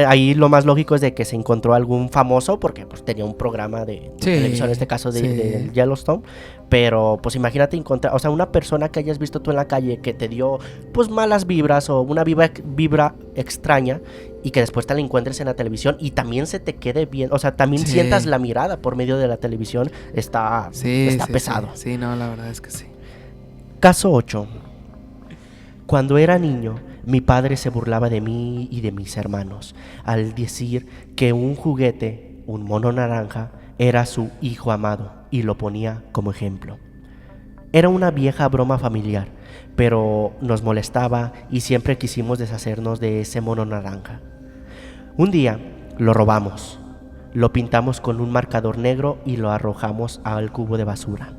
ahí lo más lógico es de que se encontró algún famoso, porque pues tenía un programa de Sí, televisión, en este caso sí. de Yellowstone, pero pues imagínate encontrar, o sea, una persona que hayas visto tú en la calle que te dio pues malas vibras o una vibra extraña y que después te la encuentres en la televisión y también se te quede bien, o sea, también Sí. sientas la mirada por medio de la televisión, está pesado. Sí, no, la verdad es que sí. Caso 8. Cuando era niño, mi padre se burlaba de mí y de mis hermanos al decir que un juguete, un mono naranja, era su hijo amado y lo ponía como ejemplo. Era una vieja broma familiar, pero nos molestaba y siempre quisimos deshacernos de ese mono naranja. Un día lo robamos, lo pintamos con un marcador negro y lo arrojamos al cubo de basura.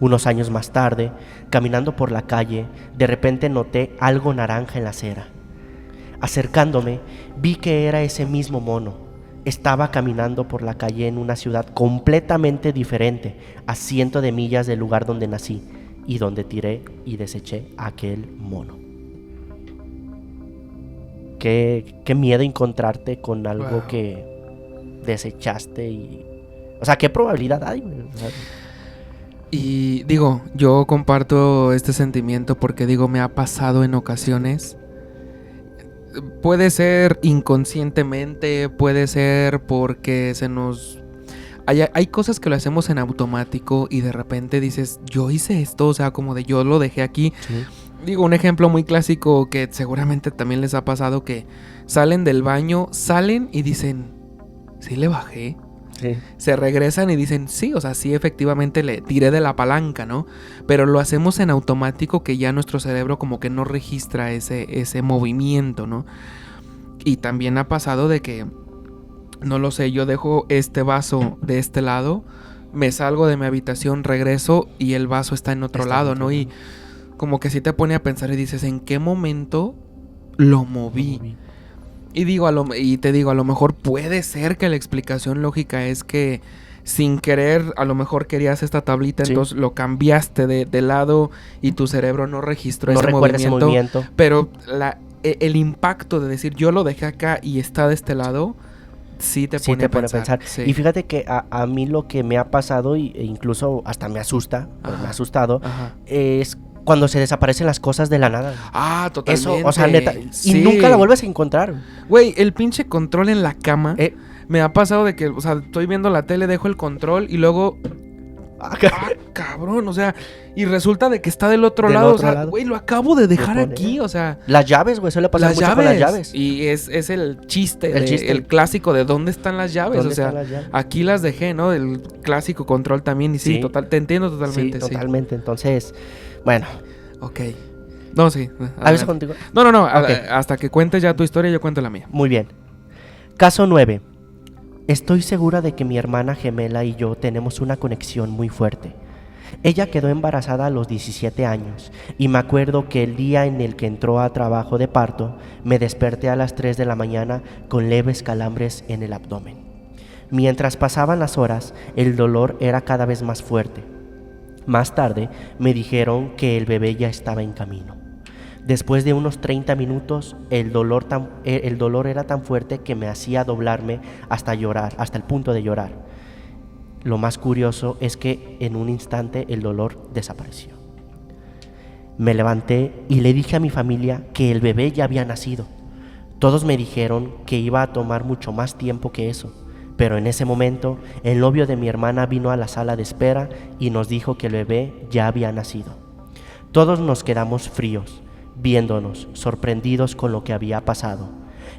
Unos años más tarde, caminando por la calle, de repente noté algo naranja en la acera. Acercándome, vi que era ese mismo mono. Estaba caminando por la calle en una ciudad completamente diferente, a cientos de millas del lugar donde nací y donde tiré y deseché aquel mono. Qué miedo encontrarte con algo Wow. que desechaste y... O sea, ¿qué probabilidad hay, güey? O sea, Y digo, yo comparto este sentimiento porque digo, me ha pasado en ocasiones. Puede ser inconscientemente, puede ser porque se nos... Hay cosas que lo hacemos en automático y de repente dices, yo hice esto, o sea, como de yo lo dejé aquí. sí. Digo, un ejemplo muy clásico que seguramente también les ha pasado, que salen del baño, salen y dicen, ¿sí le bajé? Sí. Se regresan y dicen, sí, o sea, sí, efectivamente le tiré de la palanca, ¿no? Pero lo hacemos en automático que ya nuestro cerebro como que no registra ese movimiento, ¿no? Y también ha pasado de que, no lo sé, yo dejo este vaso de este lado, me salgo de mi habitación, regreso y el vaso está en otro lado, ¿no? Y como que sí te pone a pensar y dices, ¿en qué momento lo moví? Y digo, y te digo, a lo mejor puede ser que la explicación lógica es que sin querer, a lo mejor querías esta tablita, Sí. entonces lo cambiaste de lado y tu cerebro no registró No ese recuerda ese movimiento. movimiento. Pero el impacto de decir, yo lo dejé acá y está de este lado, sí te Sí pone te a pone pensar. a pensar. Sí. Y fíjate que a mí lo que me ha pasado, e incluso hasta me asusta, o Ajá. me ha asustado, Ajá. es cuando se desaparecen las cosas de la nada. Ah, totalmente. Eso, o sea, neta, Sí. y nunca la vuelves a encontrar. Güey, el pinche control en la cama. Eh, Me ha pasado de que, o sea, estoy viendo la tele, dejo el control y luego... Ah, cabrón, o sea, y resulta de que está del otro Del lado. otro O sea, lado. güey, lo acabo de dejar pone- aquí, o sea... Las llaves, güey, suele pasar mucho con las llaves. Y es el chiste, El chiste. el clásico de dónde están las llaves. ¿Dónde O sea, están las llaves? aquí las dejé, ¿no? El clásico control también. Y sí, Sí. total, te entiendo Sí, totalmente, sí. totalmente. Entonces, bueno, Ok. No, sí. ¿a veces adelante. contigo? No, Ok. hasta que cuentes ya tu historia, yo cuento la mía. Muy bien. Caso 9. Estoy segura de que mi hermana gemela y yo tenemos una conexión muy fuerte. Ella quedó embarazada a los 17 años y me acuerdo que el día en el que entró a trabajo de parto, me desperté a las 3 de la mañana con leves calambres en el abdomen. Mientras pasaban las horas, el dolor era cada vez más fuerte. Más tarde, me dijeron que el bebé ya estaba en camino. Después de unos 30 minutos, el dolor era tan fuerte que me hacía doblarme hasta llorar, hasta el punto de llorar. Lo más curioso es que en un instante el dolor desapareció. Me levanté y le dije a mi familia que el bebé ya había nacido. Todos me dijeron que iba a tomar mucho más tiempo que eso, pero en ese momento el novio de mi hermana vino a la sala de espera y nos dijo que el bebé ya había nacido. Todos nos quedamos fríos, viéndonos, sorprendidos con lo que había pasado.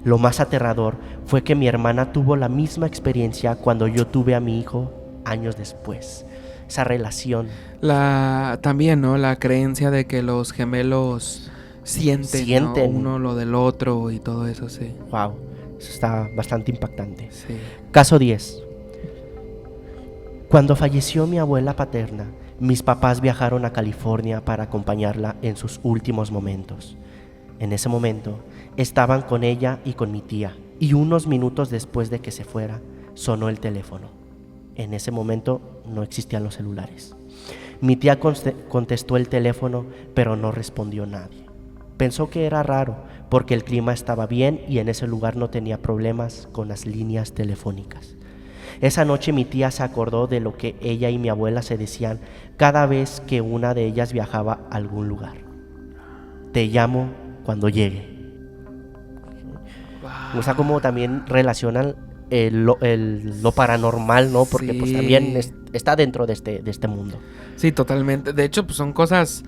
Lo más aterrador fue que mi hermana tuvo la misma experiencia cuando yo tuve a mi hijo años después. Esa relación. También, ¿no? La creencia de que los gemelos sienten. ¿No? Uno lo del otro y todo eso, sí. Wow, eso está bastante impactante. Sí. Caso 10. Cuando falleció mi abuela paterna, mis papás viajaron a California para acompañarla en sus últimos momentos. En ese momento, estaban con ella y con mi tía, y unos minutos después de que se fuera, sonó el teléfono. En ese momento no existían los celulares. Mi tía contestó el teléfono, pero no respondió nadie. Pensó que era raro, porque el clima estaba bien y en ese lugar no tenía problemas con las líneas telefónicas. Esa noche mi tía se acordó de lo que ella y mi abuela se decían cada vez que una de ellas viajaba a algún lugar. Te llamo cuando llegue. O sea, como también relacionan lo paranormal, ¿no? Porque sí. Pues también está dentro de este mundo. Sí, totalmente. De hecho, pues son cosas,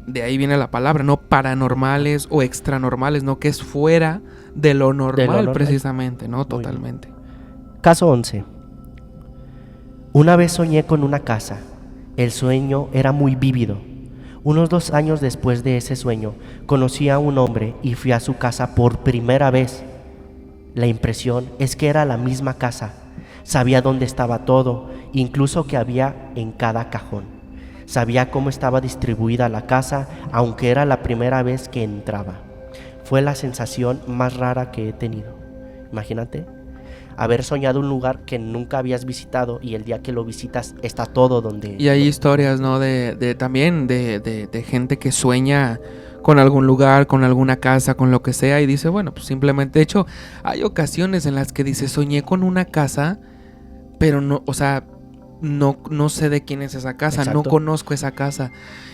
de ahí viene la palabra, ¿no? Paranormales o extranormales, ¿no? Que es fuera de lo normal, precisamente, ¿no? Totalmente. Caso 11. Una vez soñé con una casa. El sueño era muy vívido. Unos 2 años después de ese sueño, conocí a un hombre y fui a su casa por primera vez. La impresión es que era la misma casa. Sabía dónde estaba todo, incluso qué había en cada cajón. Sabía cómo estaba distribuida la casa, aunque era la primera vez que entraba. Fue la sensación más rara que he tenido. Imagínate, haber soñado un lugar que nunca habías visitado y el día que lo visitas está todo donde... Y hay historias, ¿no? También de gente que sueña con algún lugar, con alguna casa, con lo que sea, y dice, bueno, pues simplemente, de hecho, hay ocasiones en las que dice, soñé con una casa, pero no, o sea, no sé de quién es esa casa. Exacto. No conozco esa casa,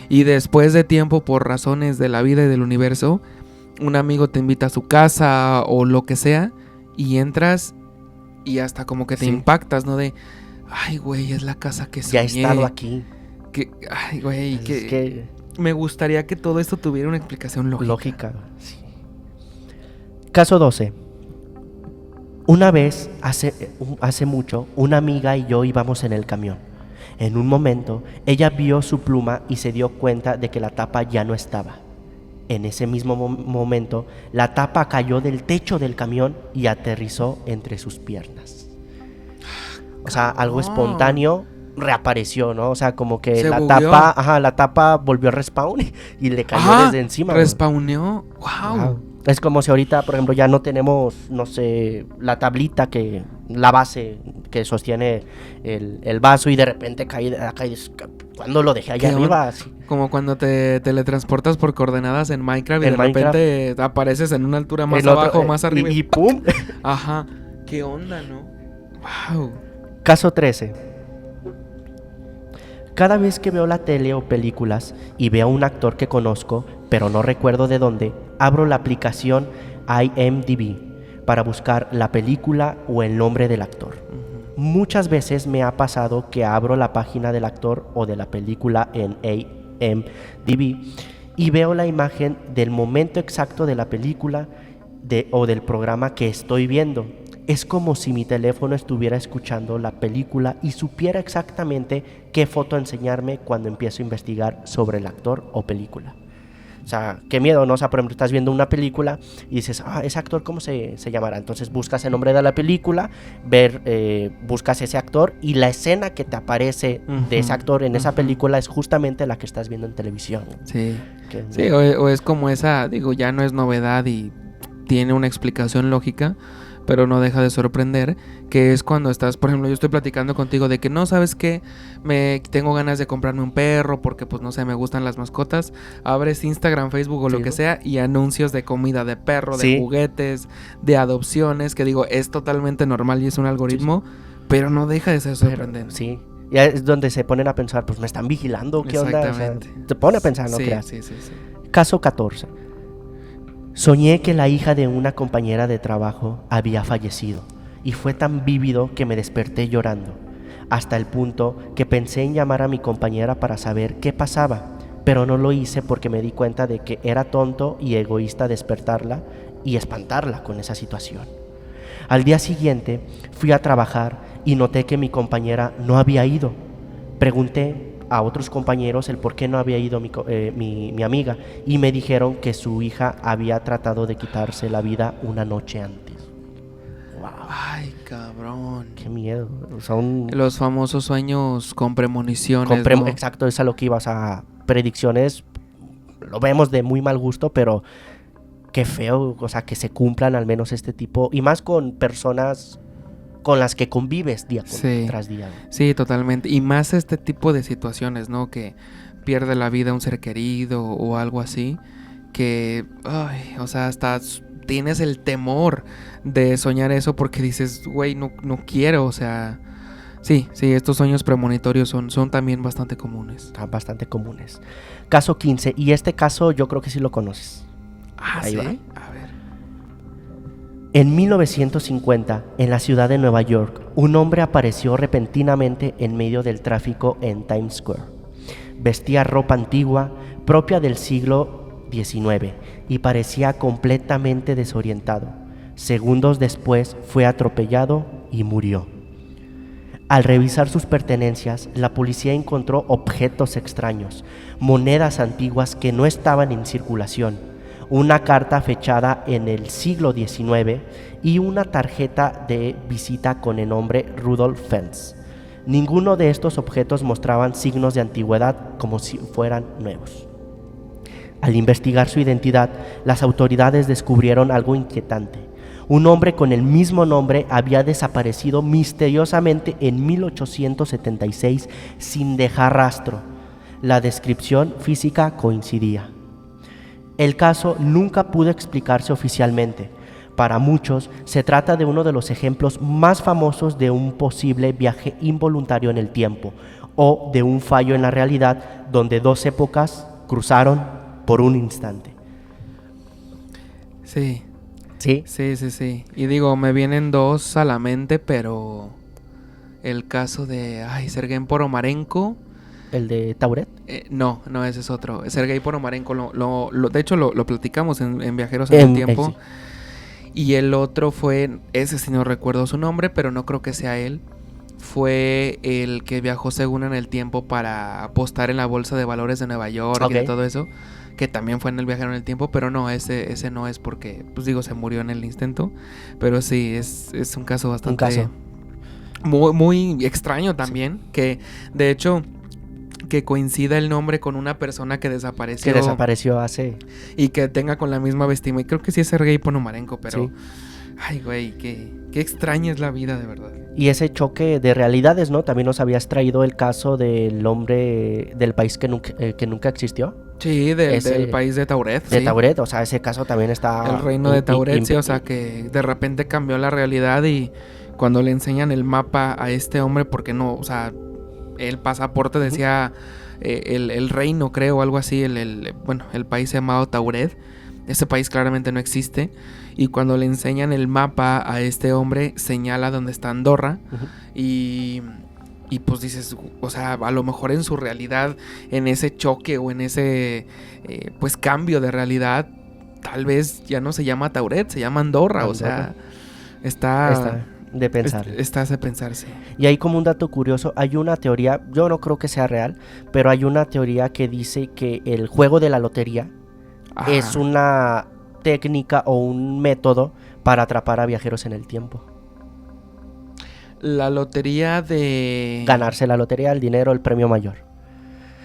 y después de tiempo, por razones de la vida y del universo, un amigo te invita a su casa, o lo que sea, y entras, y hasta como que te impactas, ¿no? De, ay, güey, es la casa que soñé. Ya he estado aquí. Ay, güey, que me gustaría que todo esto tuviera una explicación lógica. Sí. Caso 12. Una vez, hace mucho, una amiga y yo íbamos en el camión. En un momento, ella vio su pluma y se dio cuenta de que la tapa ya no estaba. En ese mismo momento, la tapa cayó del techo del camión y aterrizó entre sus piernas. O sea, algo espontáneo reapareció, ¿no? O sea, como que la tapa volvió a respawn y le cayó desde encima. Respawneó. Wow. Es como si ahorita, por ejemplo, ya no tenemos, no sé, la tablita la base que sostiene el vaso y de repente cae acá y ¿cuándo lo dejé allá arriba? Así. Como cuando te teletransportas por coordenadas en Minecraft y de repente apareces en una altura más abajo o más arriba. Y ¡pum! Ajá. ¿Qué onda, no? Wow. Caso 13. Cada vez que veo la tele o películas y veo a un actor que conozco, pero no recuerdo de dónde, abro la aplicación IMDb para buscar la película o el nombre del actor. Muchas veces me ha pasado que abro la página del actor o de la película en IMDb y veo la imagen del momento exacto de la película o del programa que estoy viendo. Es como si mi teléfono estuviera escuchando la película y supiera exactamente qué foto enseñarme cuando empiezo a investigar sobre el actor o película. O sea, qué miedo, ¿no? O sea, por ejemplo, estás viendo una película y dices, ese actor, ¿cómo se llamará? Entonces buscas el nombre de la película, buscas ese actor y la escena que te aparece de ese actor en esa película es justamente la que estás viendo en televisión. Sí, sí, o es como esa, digo, ya no es novedad y tiene una explicación lógica, pero no deja de sorprender, que es cuando estás, por ejemplo, yo estoy platicando contigo de que no, ¿sabes qué? Tengo ganas de comprarme un perro porque, pues, no sé, me gustan las mascotas. Abres Instagram, Facebook o lo que sea y anuncios de comida de perro, de juguetes, de adopciones, que digo, es totalmente normal y es un algoritmo, pero no deja de ser sorprendente. Sí, Y es donde se ponen a pensar, pues me están vigilando, ¿qué onda? O sea, Exactamente. te pone a pensar, no Sí, creas. sí, sí, sí. Caso 14. Soñé que la hija de una compañera de trabajo había fallecido y fue tan vívido que me desperté llorando, hasta el punto que pensé en llamar a mi compañera para saber qué pasaba, pero no lo hice porque me di cuenta de que era tonto y egoísta despertarla y espantarla con esa situación. Al día siguiente fui a trabajar y noté que mi compañera no había ido. Pregunté a otros compañeros el por qué no había ido mi amiga y me dijeron que su hija había tratado de quitarse la vida una noche antes. ¡Wow! Ay, cabrón. ¡Qué miedo! Son... Los famosos sueños con premoniciones, ¿no? Exacto, es a lo que ibas a predicciones. Lo vemos de muy mal gusto, pero qué feo, o sea, que se cumplan al menos este tipo, y más con personas con las que convives día tras día. Sí, totalmente. Y más este tipo de situaciones, ¿no? Que pierde la vida un ser querido o algo así. Que, ay, o sea, hasta tienes el temor de soñar eso porque dices, güey, no quiero, o sea... Sí, estos sueños premonitorios son también bastante comunes. Están bastante comunes. Caso 15, y este caso yo creo que sí lo conoces. Ahí ¿sí? va. A ver. En 1950, en la ciudad de Nueva York, un hombre apareció repentinamente en medio del tráfico en Times Square. Vestía ropa antigua, propia del siglo XIX, y parecía completamente desorientado. Segundos después fue atropellado y murió. Al revisar sus pertenencias, la policía encontró objetos extraños, monedas antiguas que no estaban en circulación, una carta fechada en el siglo XIX y una tarjeta de visita con el nombre Rudolf Fentz. Ninguno de estos objetos mostraban signos de antigüedad como si fueran nuevos. Al investigar su identidad, las autoridades descubrieron algo inquietante. Un hombre con el mismo nombre había desaparecido misteriosamente en 1876 sin dejar rastro. La descripción física coincidía. El caso nunca pudo explicarse oficialmente. Para muchos, se trata de uno de los ejemplos más famosos de un posible viaje involuntario en el tiempo o de un fallo en la realidad donde dos épocas cruzaron por un instante. Sí. ¿Sí? Sí. Y digo, me vienen dos a la mente, pero el caso de Sergei Poromarenko. ¿El de Tauret? No, ese es otro. Sergei Poromarenko, de hecho lo platicamos en Viajeros en el Tiempo. Sí. Y el otro fue, ese sí no recuerdo su nombre, pero no creo que sea él. Fue el que viajó según en el tiempo para apostar en la bolsa de valores de Nueva York y de todo eso. Que también fue en el Viajero en el Tiempo, pero no, ese no es porque, pues digo, se murió en el intento. Pero sí, es un caso bastante... Muy, muy extraño también, sí. Que de hecho... que coincida el nombre con una persona que desapareció. Que desapareció hace... Y que tenga con la misma vestimenta. Y creo que sí es Sergei Ponomarenko, pero... Sí. Ay, güey, qué extraña es la vida, de verdad. Y ese choque de realidades, ¿no? También nos habías traído el caso del hombre del país que nunca existió. Sí, del país de Tauret. De Tauret, o sea, ese caso también está... El reino de Tauret, sí, o sea, que de repente cambió la realidad y cuando le enseñan el mapa a este hombre, porque no, o sea... El pasaporte decía el reino, creo, algo así, el país llamado Tauret. Ese país claramente no existe. Y cuando le enseñan el mapa a este hombre, señala donde está Andorra. Y pues dices, o sea, a lo mejor en su realidad, en ese choque o en ese pues cambio de realidad, tal vez ya no se llama Tauret, se llama Andorra. O sea, está de pensar. Estás de pensarse. Y ahí como un dato curioso, hay una teoría, yo no creo que sea real, pero hay una teoría que dice que el juego de la lotería es una técnica o un método para atrapar a viajeros en el tiempo. La lotería de... Ganarse la lotería, el dinero, el premio mayor.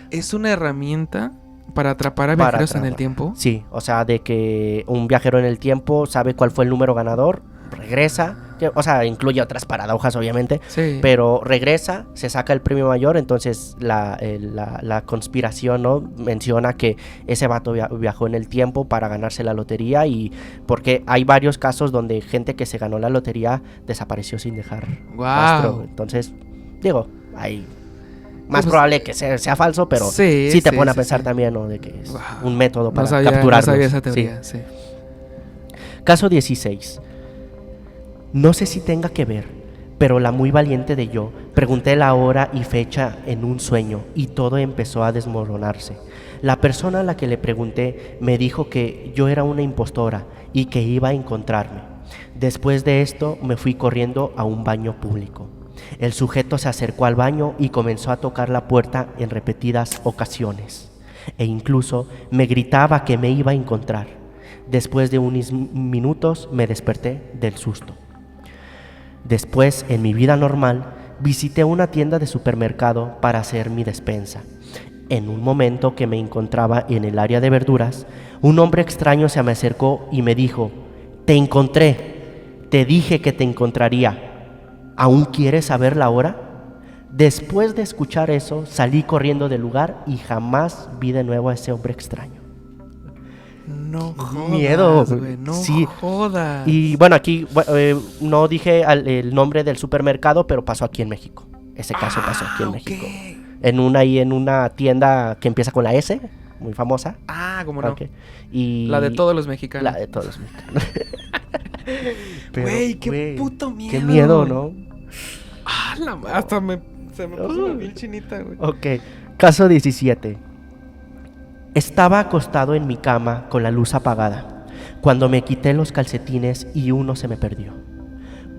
¿Es una herramienta para atrapar a viajeros en el tiempo? Sí, o sea, de que un viajero en el tiempo sabe cuál fue el número ganador, regresa, o sea, incluye otras paradojas obviamente, sí. Pero regresa, se saca el premio mayor, entonces la conspiración, ¿no? Menciona que ese vato viajó en el tiempo para ganarse la lotería, y porque hay varios casos donde gente que se ganó la lotería desapareció sin dejar rastro. Entonces, digo, hay Más probable que sea falso, pero sí te pone a pensar también, ¿no? De que es un método para capturarlos. No sabía esa teoría, sí. Caso 16. No sé si tenga que ver, pero la muy valiente de yo pregunté la hora y fecha en un sueño y todo empezó a desmoronarse. La persona a la que le pregunté me dijo que yo era una impostora y que iba a encontrarme. Después de esto me fui corriendo a un baño público. El sujeto se acercó al baño y comenzó a tocar la puerta en repetidas ocasiones e incluso me gritaba que me iba a encontrar. Después de unos minutos me desperté del susto. Después, en mi vida normal, visité una tienda de supermercado para hacer mi despensa. En un momento que me encontraba en el área de verduras, un hombre extraño se me acercó y me dijo: «Te encontré, te dije que te encontraría. ¿Aún quieres saber la hora?». Después de escuchar eso, salí corriendo del lugar y jamás vi de nuevo a ese hombre extraño. No jodas, miedo, güey, no sí. jodas. Y bueno, aquí no dije el nombre del supermercado, pero pasó aquí en México. Ese caso pasó aquí en México. En una tienda que empieza con la S, muy famosa. ¿Cómo no? Okay. Y la de todos los mexicanos. La de todos los mexicanos. Güey, qué puto miedo. Qué miedo, ¿no? Hasta se me puso la piel chinita, güey. Ok, caso 17. Estaba acostado en mi cama con la luz apagada, cuando me quité los calcetines y uno se me perdió.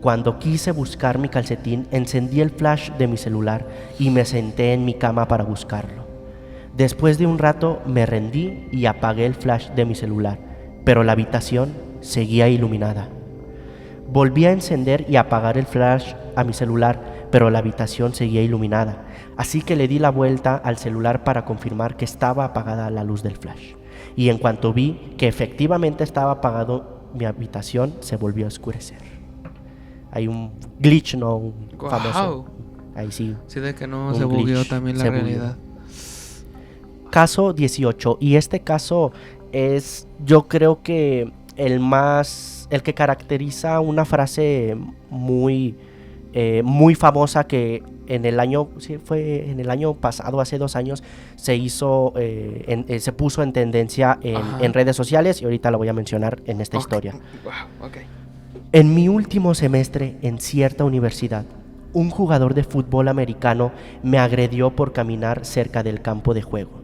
Cuando quise buscar mi calcetín, encendí el flash de mi celular y me senté en mi cama para buscarlo. Después de un rato me rendí y apagué el flash de mi celular, pero la habitación seguía iluminada. Volví a encender y apagar el flash a mi celular, pero la habitación seguía iluminada. Así que le di la vuelta al celular para confirmar que estaba apagada la luz del flash. Y en cuanto vi que efectivamente estaba apagado, mi habitación se volvió a oscurecer. Hay un glitch, ¿no? Un famoso. Ahí sí. Sí, de que no se bugueó también la realidad. Caso 18. Y este caso es, yo creo que el que caracteriza una frase muy famosa que en el año pasado, hace 2 años, se puso en tendencia en redes sociales, y ahorita la voy a mencionar en esta historia. En mi último semestre en cierta universidad, un jugador de fútbol americano me agredió por caminar cerca del campo de juego.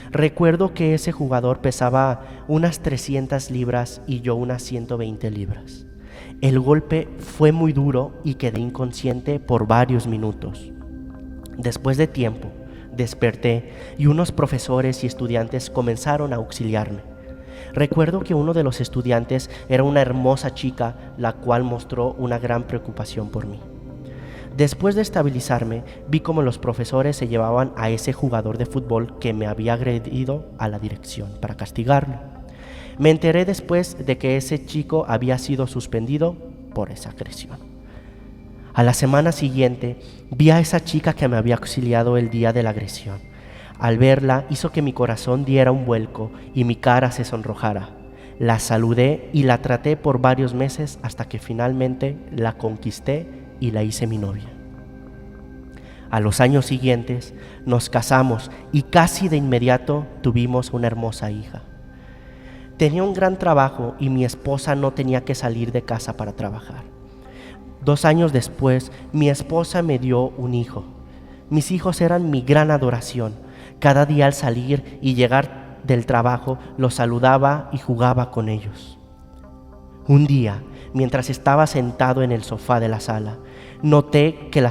Recuerdo que ese jugador pesaba unas 300 libras y yo unas 120 libras. El golpe fue muy duro y quedé inconsciente por varios minutos. Después de tiempo, desperté y unos profesores y estudiantes comenzaron a auxiliarme. Recuerdo que uno de los estudiantes era una hermosa chica, la cual mostró una gran preocupación por mí. Después de estabilizarme, vi cómo los profesores se llevaban a ese jugador de fútbol que me había agredido a la dirección para castigarlo. Me enteré después de que ese chico había sido suspendido por esa agresión. A la semana siguiente, vi a esa chica que me había auxiliado el día de la agresión. Al verla, hizo que mi corazón diera un vuelco y mi cara se sonrojara. La saludé y la traté por varios meses hasta que finalmente la conquisté y la hice mi novia. A los años siguientes nos casamos y casi de inmediato tuvimos una hermosa hija. Tenía un gran trabajo y mi esposa no tenía que salir de casa para trabajar. 2 años después, mi esposa me dio un hijo. Mis hijos eran mi gran adoración. Cada día al salir y llegar del trabajo, los saludaba y jugaba con ellos. Un día, mientras estaba sentado en el sofá de la sala, noté que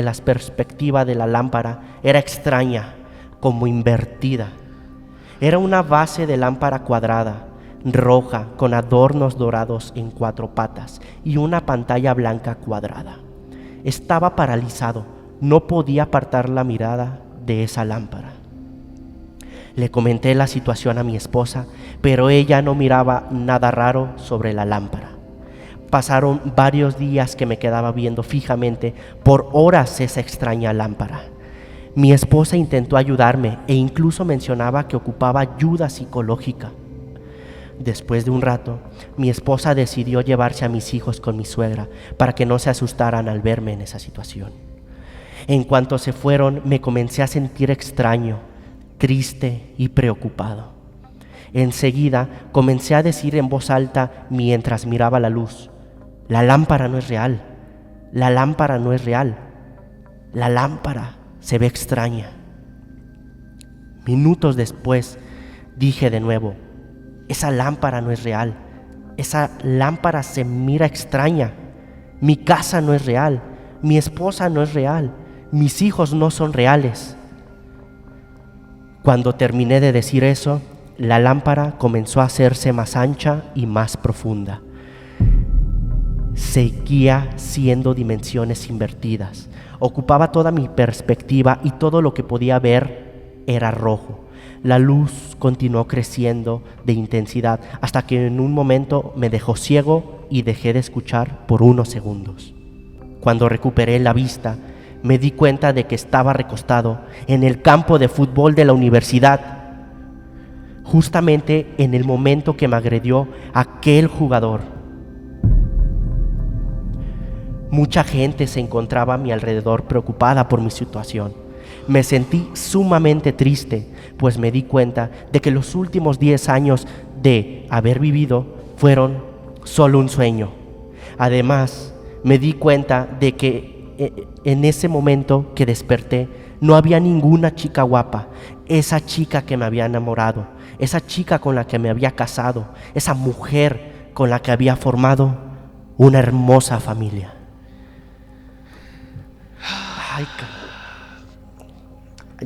la perspectiva de la lámpara era extraña, como invertida. Era una base de lámpara cuadrada, roja, con adornos dorados en 4 patas y una pantalla blanca cuadrada. Estaba paralizado, no podía apartar la mirada de esa lámpara. Le comenté la situación a mi esposa, pero ella no miraba nada raro sobre la lámpara. Pasaron varios días que me quedaba viendo fijamente por horas esa extraña lámpara. Mi esposa intentó ayudarme e incluso mencionaba que ocupaba ayuda psicológica. Después de un rato, mi esposa decidió llevarse a mis hijos con mi suegra para que no se asustaran al verme en esa situación. En cuanto se fueron, me comencé a sentir extraño, triste y preocupado. Enseguida comencé a decir en voz alta mientras miraba la luz: la lámpara no es real, la lámpara no es real, la lámpara se ve extraña. Minutos después dije de nuevo: esa lámpara no es real, esa lámpara se mira extraña. Mi casa no es real, mi esposa no es real, mis hijos no son reales. Cuando terminé de decir eso, la lámpara comenzó a hacerse más ancha y más profunda. Seguía siendo dimensiones invertidas. Ocupaba toda mi perspectiva y todo lo que podía ver era rojo. La luz continuó creciendo de intensidad hasta que en un momento me dejó ciego y dejé de escuchar por unos segundos. Cuando recuperé la vista, me di cuenta de que estaba recostado en el campo de fútbol de la universidad, justamente en el momento que me agredió aquel jugador. Mucha gente se encontraba a mi alrededor preocupada por mi situación. Me sentí sumamente triste, pues me di cuenta de que los últimos 10 años de haber vivido fueron solo un sueño. Además, me di cuenta de que en ese momento que desperté no había ninguna chica guapa, esa chica que me había enamorado, esa chica con la que me había casado, esa mujer con la que había formado una hermosa familia. Ay,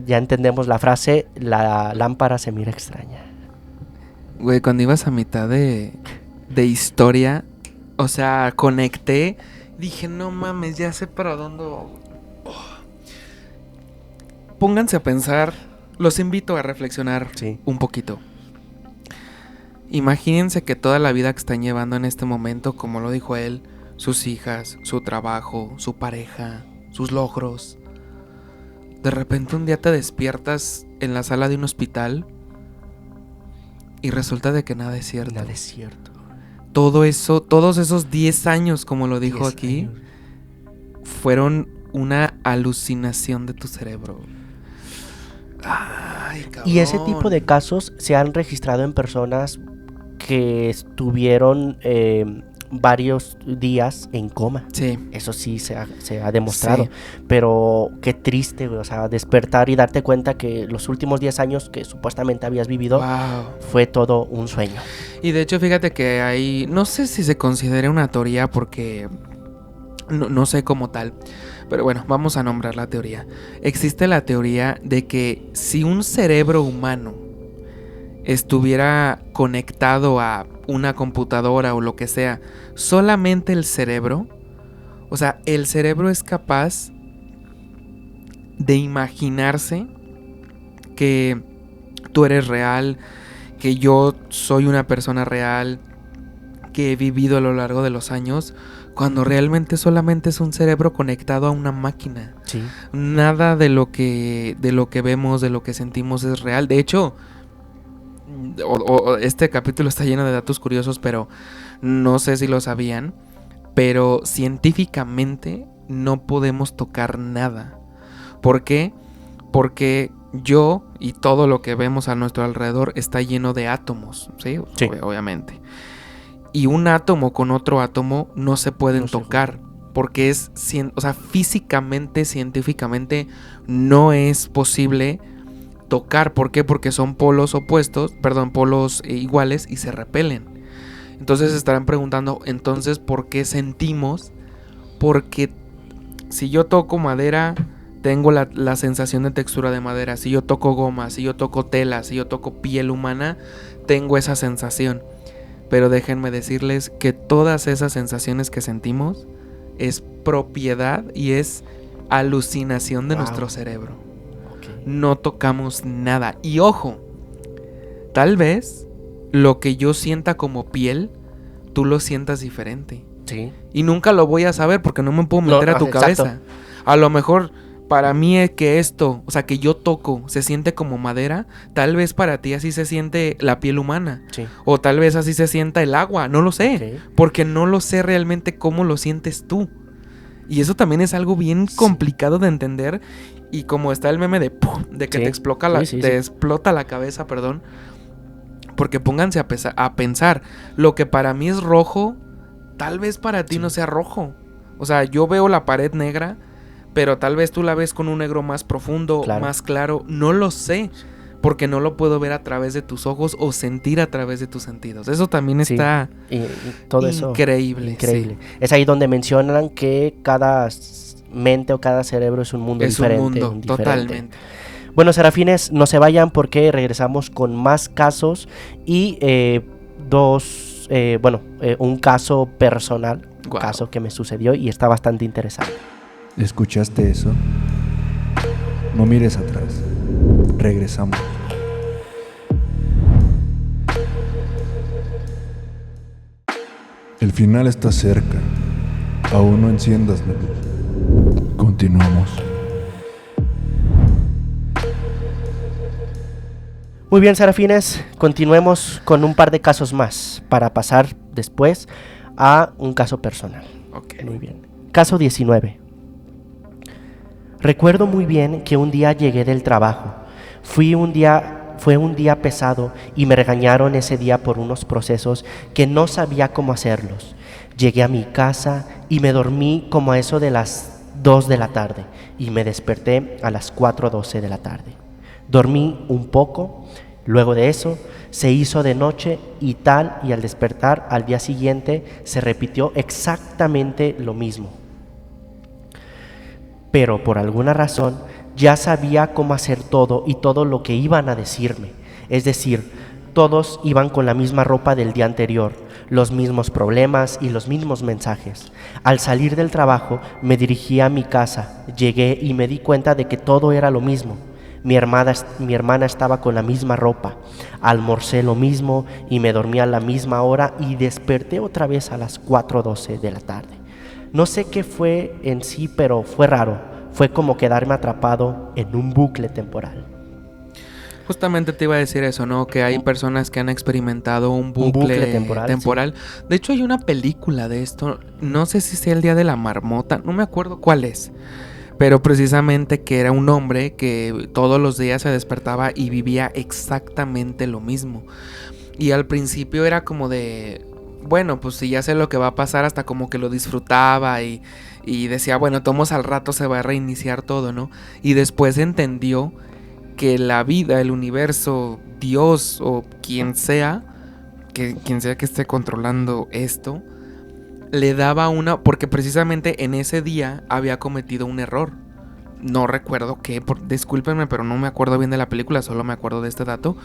ya entendemos la frase: la lámpara se mira extraña. Güey, cuando ibas a mitad de historia, o sea, conecté, dije, no mames, ya sé para dónde. Pónganse a pensar, los invito a reflexionar un poquito. Imagínense que toda la vida que están llevando en este momento, como lo dijo él, sus hijas, su trabajo, su pareja, sus logros. De repente un día te despiertas en la sala de un hospital y resulta de que nada es cierto. Nada es cierto. Todo eso, todos esos 10 años, como lo dijo aquí, fueron una alucinación de tu cerebro. Ay, cabrón. Y ese tipo de casos se han registrado en personas que estuvieron varios días en coma. Sí. Eso sí se ha demostrado. Sí. Pero qué triste, güey. O sea, despertar y darte cuenta que los últimos 10 años que supuestamente habías vivido fue todo un sueño. Y de hecho, fíjate que hay, no sé si se considera una teoría porque no sé como tal, pero bueno, vamos a nombrar la teoría. Existe la teoría de que si un cerebro humano estuviera conectado a una computadora o lo que sea, solamente el cerebro, o sea, el cerebro es capaz de imaginarse que tú eres real, que yo soy una persona real, que he vivido a lo largo de los años, cuando realmente solamente es un cerebro conectado a una máquina. Sí. Nada de lo que vemos, de lo que sentimos es real. De hecho, este capítulo está lleno de datos curiosos, pero no sé si lo sabían, pero científicamente no podemos tocar nada. ¿Por qué? Porque yo y todo lo que vemos a nuestro alrededor está lleno de átomos, ¿sí? Obviamente. Y un átomo con otro átomo no se pueden tocar, porque es, o sea, físicamente, científicamente no es posible tocar. ¿Por qué? Porque son polos iguales y se repelen. Entonces estarán preguntando, entonces, ¿por qué sentimos? Porque si yo toco madera, tengo la sensación de textura de madera. Si yo toco goma, si yo toco tela, si yo toco piel humana, tengo esa sensación. Pero déjenme decirles que todas esas sensaciones que sentimos es propiedad y es alucinación de nuestro cerebro. No tocamos nada. Y ojo, tal vez lo que yo sienta como piel, tú lo sientas diferente. Sí. Y nunca lo voy a saber porque no me puedo meter a tu cabeza. A lo mejor para mí es que esto, o sea, que yo toco, se siente como madera. Tal vez para ti así se siente la piel humana. Sí. O tal vez así se sienta el agua. No lo sé. Porque no lo sé realmente cómo lo sientes tú. Y eso también es algo bien complicado de entender. Y como está el meme de que Sí. te explota la, Sí. explota la cabeza, perdón. Porque pónganse a pensar, lo que para mí es rojo, tal vez para ti no sea rojo. O sea, yo veo la pared negra, pero tal vez tú la ves con un negro más profundo, Claro. más claro. No lo sé, porque no lo puedo ver a través de tus ojos o sentir a través de tus sentidos. Eso también Sí. está Y todo eso. increíble. Increíble. Es ahí donde mencionan que cada mente o cada cerebro es un mundo Es un diferente. mundo, diferente. totalmente. Bueno, serafines, no se vayan porque regresamos con más casos y un caso personal, un Guau. caso que me sucedió y está bastante interesante. ¿Escuchaste eso? No mires atrás. Regresamos. El final está cerca. Aún no enciendas la luz. Continuamos. Muy bien, serafines, continuemos con un par de casos más para pasar después a un caso personal. Ok. Muy bien. Caso 19. Recuerdo muy bien que un día llegué del trabajo. Fue un día pesado y me regañaron ese día por unos procesos que no sabía cómo hacerlos. Llegué a mi casa y me dormí como a eso de las 2 de la tarde y me desperté a las 4:12 de la tarde. Dormí un poco, luego de eso se hizo de noche y al despertar al día siguiente se repitió exactamente lo mismo. Pero por alguna razón ya sabía cómo hacer todo y todo lo que iban a decirme. Es decir, todos iban con la misma ropa del día anterior, los mismos problemas y los mismos mensajes. Al salir del trabajo me dirigí a mi casa, llegué y me di cuenta de que todo era lo mismo. Mi hermana estaba con la misma ropa, almorcé lo mismo y me dormí a la misma hora y desperté otra vez a las 4:12 de la tarde. No sé qué fue en sí, pero fue raro. Fue como quedarme atrapado en un bucle temporal. Justamente te iba a decir eso, ¿no? Que hay personas que han experimentado un bucle temporal. De hecho, hay una película de esto. No sé si sea El Día de la Marmota. No me acuerdo cuál es. Pero precisamente que era un hombre que todos los días se despertaba y vivía exactamente lo mismo. Y al principio era como de... Bueno, pues si ya sé lo que va a pasar, hasta como que lo disfrutaba y decía, bueno, tomos al rato se va a reiniciar todo, ¿no? Y después entendió que la vida, el universo, Dios o quien sea que esté controlando esto, le daba una... Porque precisamente en ese día había cometido un error. No recuerdo qué, discúlpenme, pero no me acuerdo bien de la película, solo me acuerdo de este dato.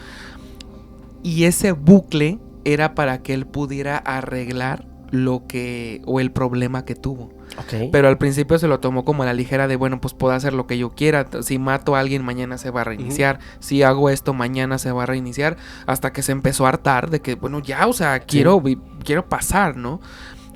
Y ese bucle era para que él pudiera arreglar el problema que tuvo. Okay. Pero al principio se lo tomó como a la ligera de, bueno, pues puedo hacer lo que yo quiera. Si mato a alguien, mañana se va a reiniciar. Si hago esto, mañana se va a reiniciar. Hasta que se empezó a hartar de que, bueno, ya, o sea, quiero pasar, ¿no?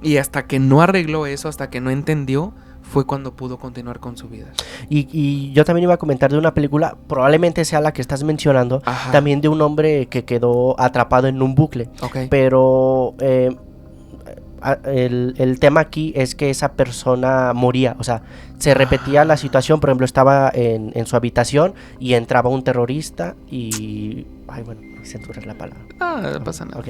Y hasta que no arregló eso, hasta que no entendió, fue cuando pudo continuar con su vida. Y yo también iba a comentar de una película, probablemente sea la que estás mencionando, Ajá. también de un hombre que quedó atrapado en un bucle. Ok. Pero el tema aquí es que esa persona moría, o sea, se repetía la situación. Por ejemplo, estaba en su habitación y entraba un terrorista y... Ay, bueno, censurar la palabra. No pasa nada. Ok.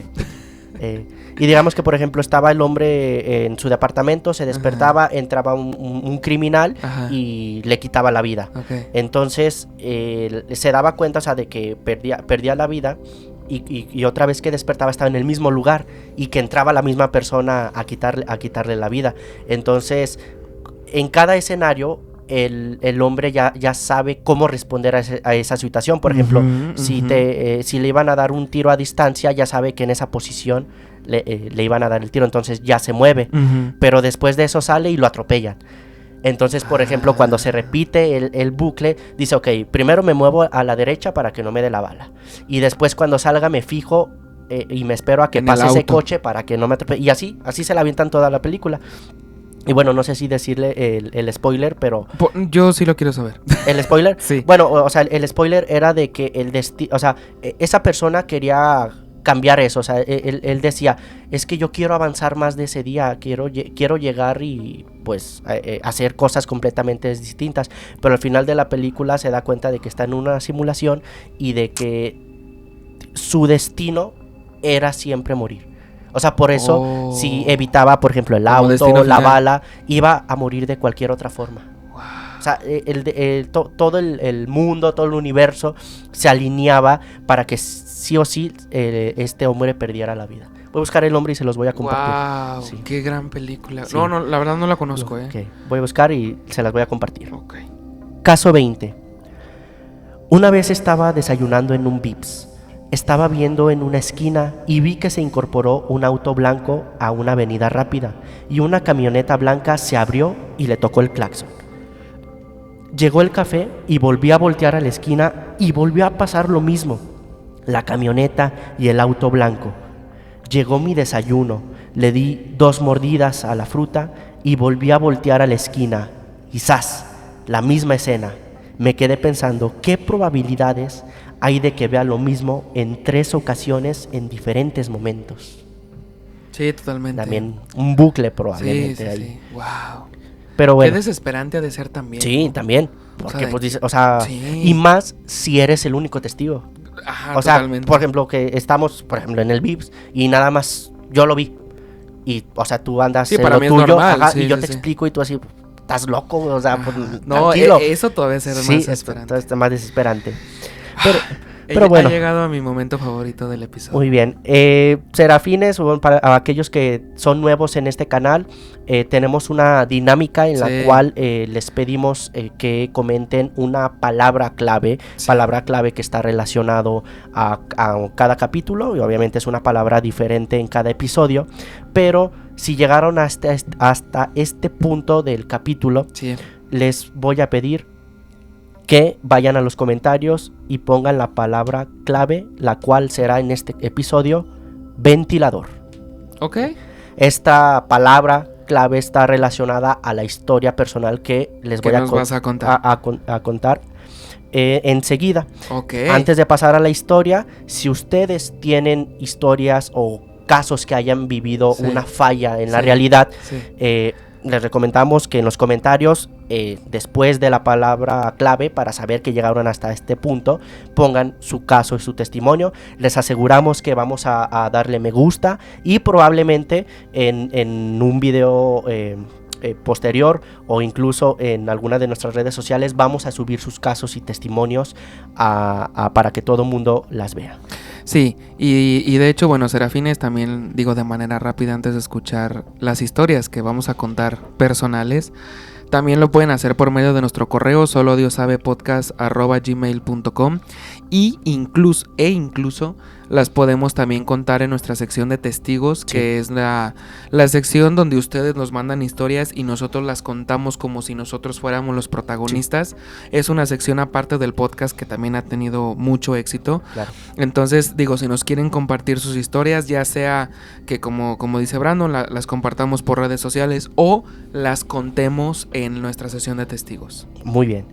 Y digamos que, por ejemplo, estaba el hombre en su departamento, se despertaba, entraba un criminal. Ajá. Y le quitaba la vida. Okay. Entonces se daba cuenta, o sea, de que perdía la vida y otra vez que despertaba estaba en el mismo lugar y que entraba la misma persona a quitarle la vida. Entonces, en cada escenario el hombre ya sabe cómo responder a esa situación. Por ejemplo, si le iban a dar un tiro a distancia, ya sabe que en esa posición le iban a dar el tiro, entonces ya se mueve. Pero después de eso sale y lo atropellan. Entonces, por ejemplo, cuando se repite el bucle, dice, ok, primero me muevo a la derecha para que no me dé la bala. Y después cuando salga me fijo y me espero a que pase ese coche para que no me atropelle. Y así se la avientan toda la película. Y bueno, no sé si decirle el spoiler, pero... Yo sí lo quiero saber. ¿El spoiler? Sí. Bueno, o sea, el spoiler era de que esa persona quería cambiar eso. O sea, él decía, es que yo quiero avanzar más de ese día, quiero llegar y pues hacer cosas completamente distintas. Pero al final de la película se da cuenta de que está en una simulación y de que su destino era siempre morir. O sea, por eso si evitaba, por ejemplo, el Como auto, destino la final. bala, iba a morir de cualquier otra forma. O sea, todo el mundo, todo el universo se alineaba para que sí o sí este hombre perdiera la vida. Voy a buscar el nombre y se los voy a compartir. Wow, Sí. qué gran película. Sí. No, la verdad no la conozco, Ok, voy a buscar y se las voy a compartir. Ok. Caso 20. Una vez estaba desayunando en un Vips. Estaba viendo en una esquina y vi que se incorporó un auto blanco a una avenida rápida y una camioneta blanca se abrió y le tocó el claxon. Llegó el café y volví a voltear a la esquina y volvió a pasar lo mismo. La camioneta y el auto blanco. Llegó mi desayuno, le di 2 mordidas a la fruta y volví a voltear a la esquina. Y ¡zas! La misma escena. Me quedé pensando, ¿qué probabilidades hay de que vea lo mismo en 3 ocasiones en diferentes momentos? Sí, totalmente. También un bucle probablemente sí, ahí. sí. Wow. Pero bueno. Qué desesperante ha de ser también. Sí, ¿no? también. Porque, de- pues dice, o sea, sí. y más si eres el único testigo. Ajá, O sea, totalmente. por ejemplo, que estamos, por ejemplo, en el Vips y nada más yo lo vi. Y, o sea, tú andas Sí, en para lo mí es tuyo, normal, ajá, sí, y yo sí, te sí. explico y tú así, estás loco, o sea, pues, No, tranquilo. eso todavía será Sí, más desesperante. está más desesperante. Pero bueno. Ha llegado a mi momento favorito del episodio. Muy bien. Serafines, bueno, para aquellos que son nuevos en este canal, tenemos una dinámica en la Sí. cual les pedimos que comenten una palabra clave, Sí. palabra clave que está relacionado a cada capítulo, y obviamente es una palabra diferente en cada episodio, pero si llegaron hasta este punto del capítulo, Sí. les voy a pedir que vayan a los comentarios y pongan la palabra clave, la cual será en este episodio ventilador. Ok. Esta palabra clave está relacionada a la historia personal que les ¿Qué voy nos vas a contar? a contar enseguida. Ok. Antes de pasar a la historia, si ustedes tienen historias o casos que hayan vivido Sí. una falla en la Sí. realidad, Sí. les recomendamos que en los comentarios, después de la palabra clave, para saber que llegaron hasta este punto, pongan su caso y su testimonio. Les aseguramos que vamos a darle me gusta y probablemente en un video posterior o incluso en alguna de nuestras redes sociales vamos a subir sus casos y testimonios para que todo el mundo las vea. Sí, y de hecho, bueno, Serafines, también digo de manera rápida antes de escuchar las historias que vamos a contar personales, también lo pueden hacer por medio de nuestro correo solodiosabepodcast@gmail.com y incluso las podemos también contar en nuestra sección de testigos, Sí. que es la sección donde ustedes nos mandan historias y nosotros las contamos como si nosotros fuéramos los protagonistas. Es una sección aparte del podcast que también ha tenido mucho éxito. Claro. Entonces, digo, si nos quieren compartir sus historias, ya sea que como dice Brandon, las compartamos por redes sociales o las contemos en nuestra sesión de testigos. Muy bien.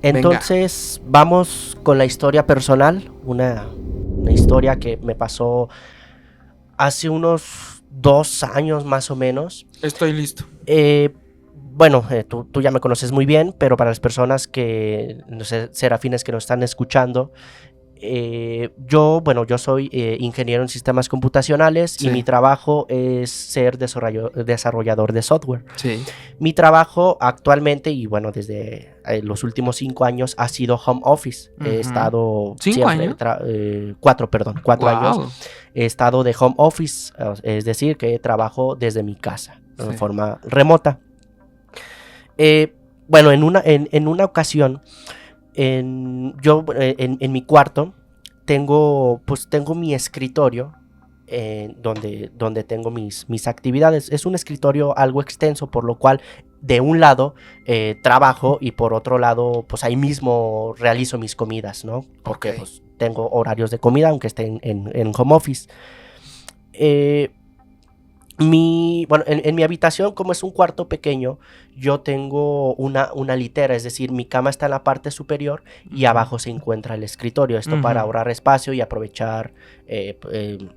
Entonces, vamos con la historia personal. Una historia que me pasó hace unos 2 años más o menos. Estoy listo. Bueno, tú ya me conoces muy bien, pero para las personas que, no sé, serafines que nos están escuchando, yo soy ingeniero en sistemas computacionales Sí. y mi trabajo es ser desarrollador de software. Sí. Mi trabajo actualmente, y bueno, desde los últimos 5 años, ha sido home office. He Ujú. estado 5 años. 4 años. Wow. He estado de home office, es decir, que trabajo desde mi casa, Sí. de forma remota. Bueno, en una ocasión, en mi cuarto tengo mi escritorio donde tengo mis actividades. Es un escritorio algo extenso, por lo cual de un lado trabajo y por otro lado pues ahí mismo realizo mis comidas, ¿no? Porque Ok. pues tengo horarios de comida aunque esté en home office. Bueno, en mi habitación, como es un cuarto pequeño, yo tengo una litera, es decir, mi cama está en la parte superior y abajo se encuentra el escritorio. Esto para Ujú. ahorrar espacio y aprovechar el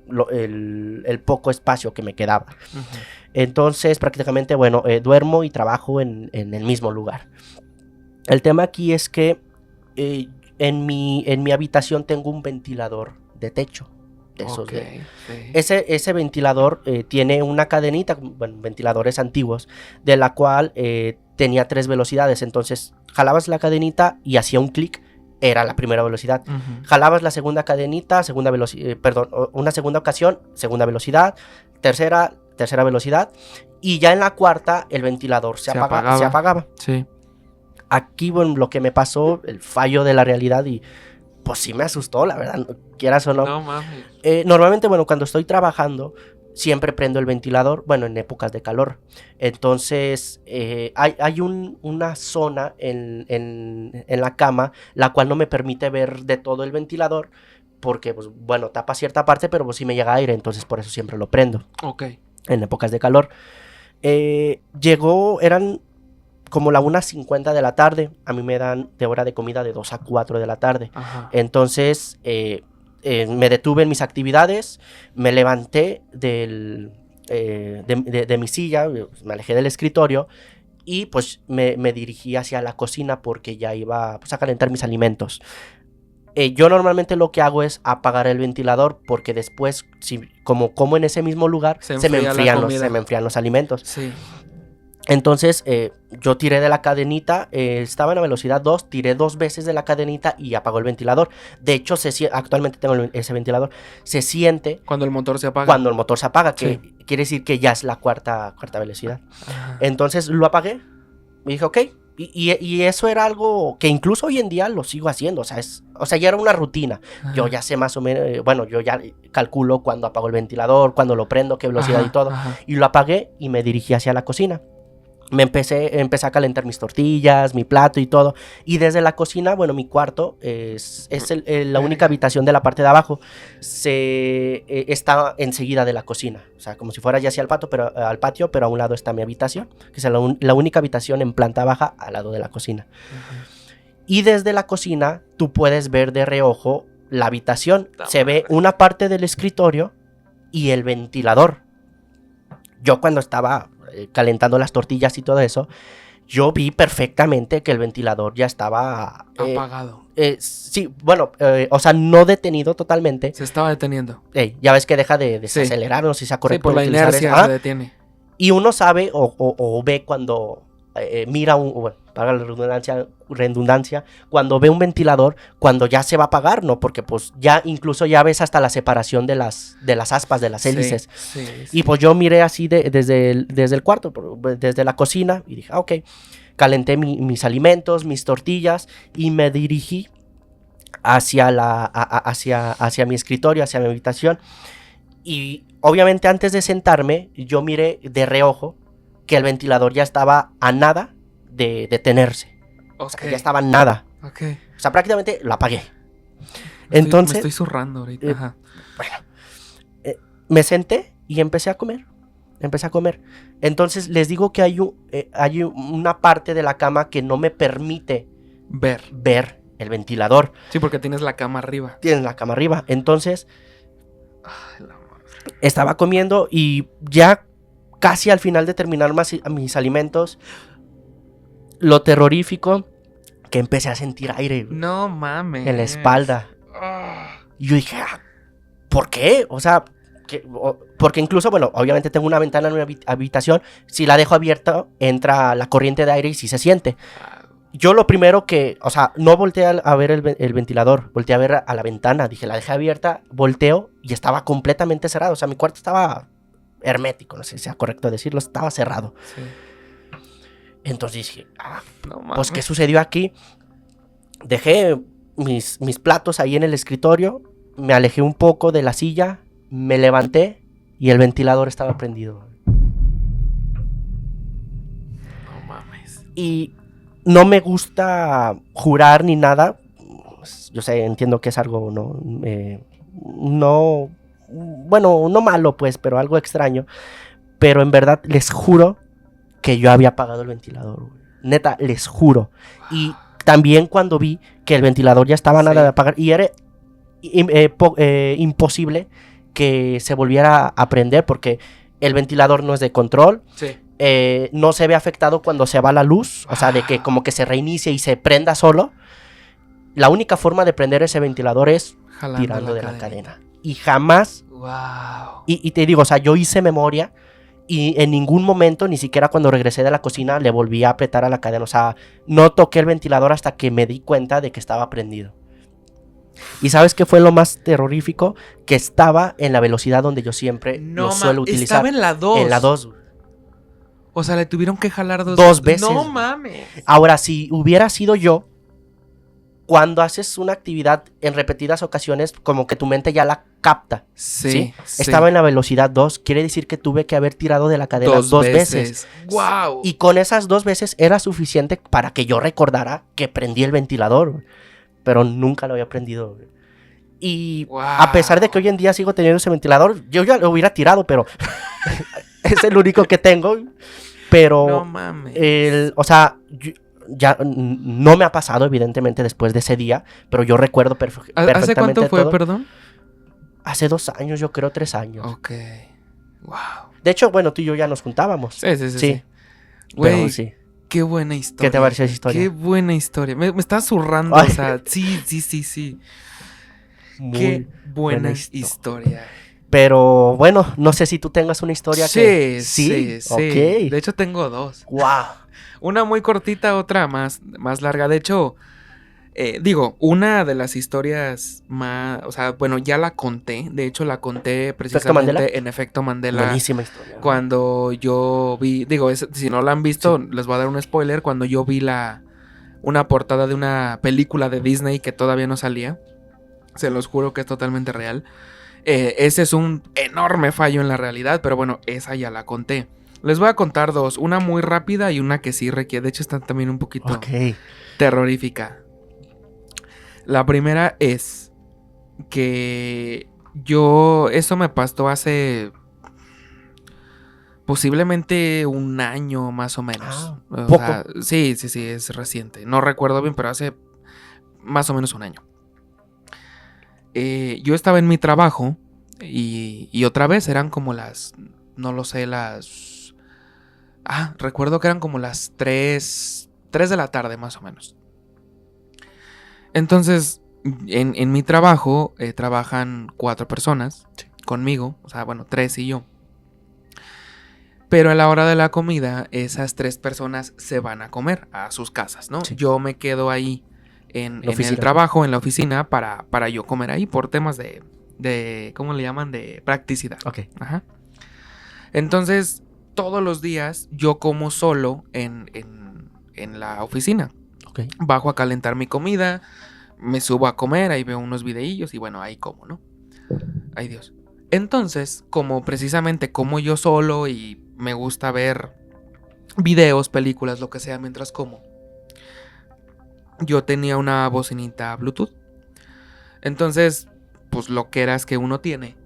poco espacio que me quedaba. Ujú. Entonces, prácticamente, bueno, duermo y trabajo en el mismo lugar. El tema aquí es que en mi habitación tengo un ventilador de techo. De esos Ok, de, sí. ese ventilador tiene una cadenita, bueno, ventiladores antiguos, de la cual tenía 3 velocidades. Entonces, jalabas la cadenita y hacía un clic, era la primera velocidad. Ujú. Jalabas la segunda cadenita, segunda velocidad, perdón, una segunda ocasión, segunda velocidad, tercera velocidad, y ya en la cuarta el ventilador se apagaba. apagaba. Sí. Aquí, bueno, lo que me pasó, el fallo de la realidad, y pues sí me asustó, la verdad, quieras o no. No mames. Normalmente, bueno, cuando estoy trabajando, siempre prendo el ventilador, bueno, en épocas de calor. Entonces, hay una zona en la cama, la cual no me permite ver de todo el ventilador, porque, pues, bueno, tapa cierta parte, pero pues sí me llega aire, entonces por eso siempre lo prendo, Ok. en épocas de calor. Eran como la 1:50 de la tarde, a mí me dan de hora de comida de 2 a 4 de la tarde. Ajá. Entonces me detuve en mis actividades, me levanté de mi silla, me alejé del escritorio y pues me dirigí hacia la cocina porque ya iba pues, a calentar mis alimentos. Yo normalmente lo que hago es apagar el ventilador porque después, como en ese mismo lugar, Se enfría la comida. se me enfrían los alimentos. Sí. Entonces yo tiré de la cadenita, estaba en la velocidad 2, tiré 2 veces de la cadenita y apagó el ventilador. De hecho, actualmente tengo ese ventilador, se siente Cuando el motor se apaga. cuando el motor se apaga, que Sí. quiere decir que ya es la cuarta velocidad. Ajá. Entonces lo apagué y dije, ok. Y eso era algo que incluso hoy en día lo sigo haciendo, o sea, ya era una rutina. Yo ya sé más o menos, bueno, yo ya calculo cuando apago el ventilador, cuando lo prendo, qué velocidad y todo. Ajá. Y lo apagué y me dirigí hacia la cocina. Empecé a calentar mis tortillas, mi plato y todo. Y desde la cocina, bueno, mi cuarto es la única habitación de la parte de abajo. Está enseguida de la cocina. O sea, como si fuera ya hacia al patio, pero a un lado está mi habitación, que es la única habitación en planta baja al lado de la cocina. Y desde la cocina tú puedes ver de reojo la habitación. Se ve una parte del escritorio y el ventilador. Yo cuando estaba calentando las tortillas y todo eso, yo vi perfectamente que el ventilador ya estaba apagado. Sí, bueno, o sea, no detenido totalmente. Se estaba deteniendo. Ya ves que deja de Sí. desacelerar, no sé si sea correcto. Sí, por la utilizar inercia eso. se detiene. Y uno sabe o ve cuando mira bueno, para la redundancia, cuando ve un ventilador, cuando ya se va a apagar, ¿no? Porque pues ya incluso ya ves hasta la separación de las aspas, de las hélices. Sí, Y pues yo miré así desde el cuarto, desde la cocina, y dije, ok, calenté mis alimentos, mis tortillas, y me dirigí hacia mi escritorio, hacia mi habitación. Y obviamente antes de sentarme, yo miré de reojo que el ventilador ya estaba a nada de detenerse. Ok. O sea, ya estaba a nada. Ok. O sea, prácticamente lo apagué. Me estoy zurrando ahorita. Ajá. Bueno, me senté y empecé a comer. Entonces les digo que hay una parte de la cama que no me permite ver el ventilador. Sí, porque tienes la cama arriba. Tienes la cama arriba. Entonces Ay, la madre. estaba comiendo y ya casi al final de terminar mis alimentos, lo terrorífico, que empecé a sentir aire No mames. en la espalda. Ah. Y yo dije, ¿por qué? O sea, porque incluso, bueno, obviamente tengo una ventana en mi habitación. Si la dejo abierta, entra la corriente de aire y sí se siente. Yo lo primero o sea, no volteé a ver el ventilador, volteé a ver a la ventana. Dije, la dejé abierta, volteo y estaba completamente cerrado. O sea, mi cuarto estaba hermético, no sé si sea correcto decirlo, estaba cerrado. Sí. Entonces dije, No mames. pues ¿qué sucedió aquí? Dejé mis platos ahí en el escritorio, me alejé un poco de la silla, me levanté y el ventilador estaba prendido. No mames. Y no me gusta jurar ni nada. Yo sé, entiendo que es algo no malo, pues, pero algo extraño. Pero en verdad les juro que yo había apagado el ventilador, güey. Neta, les juro. Y también cuando vi que el ventilador ya estaba nada Sí. de apagar y era imposible que se volviera a prender porque el ventilador no es de control. Sí. No se ve afectado cuando se va la luz, o sea, de que como que se reinicie y se prenda solo. La única forma de prender ese ventilador es Jalando tirando de la cadena. cadena. Y jamás, Wow. y te digo, o sea, yo hice memoria y en ningún momento, ni siquiera cuando regresé de la cocina, le volví a apretar a la cadena. O sea, no toqué el ventilador hasta que me di cuenta de que estaba prendido. ¿Y sabes qué fue lo más terrorífico? Que estaba en la velocidad donde yo siempre lo suelo utilizar. Estaba en la 2. En la 2. O sea, le tuvieron que jalar Dos veces. No mames. Ahora, si hubiera sido yo, cuando haces una actividad en repetidas ocasiones, como que tu mente ya la capta. Sí. Estaba en la velocidad 2, quiere decir que tuve que haber tirado de la cadena dos veces. Wow. Y con esas 2 veces era suficiente para que yo recordara que prendí el ventilador, pero nunca lo había prendido. Y Wow. a pesar de que hoy en día sigo teniendo ese ventilador, yo ya lo hubiera tirado, pero es el único que tengo. Pero, No mames. o sea, ya no me ha pasado, evidentemente, después de ese día, pero yo recuerdo perfectamente ¿Hace cuánto fue, todo. perdón? Hace 2 años, yo creo 3 años. Ok. Wow. De hecho, bueno, tú y yo ya nos juntábamos. Sí. Pero Güey, sí. qué buena historia. ¿Qué te pareció esa historia? Qué buena historia. Me está zurrando, Ay. o sea, sí. Muy Qué buena buena historia. Pero bueno, no sé si tú tengas una historia que... Sí. Ok. De hecho, tengo 2. Wow. Una muy cortita, otra más larga. De hecho, una de las historias más... O sea, bueno, ya la conté. De hecho, la conté precisamente Mandela? en Efecto Mandela. Buenísima historia. Cuando yo vi... Digo, si no la han visto, les voy a dar un spoiler. Cuando yo vi una portada de una película de Disney que todavía no salía. Se los juro que es totalmente real. Ese es un enorme fallo en la realidad, pero bueno, esa ya la conté. Les voy a contar 2, una muy rápida y una que sí requiere, de hecho está también un poquito Ok. terrorífica. La primera es que eso me pasó hace posiblemente un año más o menos. Ah, O poco. sea, sí, es reciente. No recuerdo bien, pero hace más o menos un año. Yo estaba en mi trabajo y otra vez eran como no lo sé, recuerdo que eran como las 3 de la tarde más o menos. Entonces, en mi trabajo trabajan 4 personas conmigo, o sea, bueno, 3 y yo. Pero a la hora de la comida, esas 3 personas se van a comer a sus casas, ¿no? Sí. Yo me quedo ahí en el oficina. trabajo, en la oficina, para yo comer ahí por temas de ¿cómo le llaman? De practicidad. Ok. Ajá. Entonces, todos los días yo como solo en la oficina. Ok. Bajo a calentar mi comida, me subo a comer, ahí veo unos videillos y bueno, ahí como, ¿no? Ay Dios. Entonces, como precisamente como yo solo y me gusta ver videos, películas, lo que sea mientras como, yo tenía una bocinita Bluetooth. Entonces, pues lo que era es que uno tiene.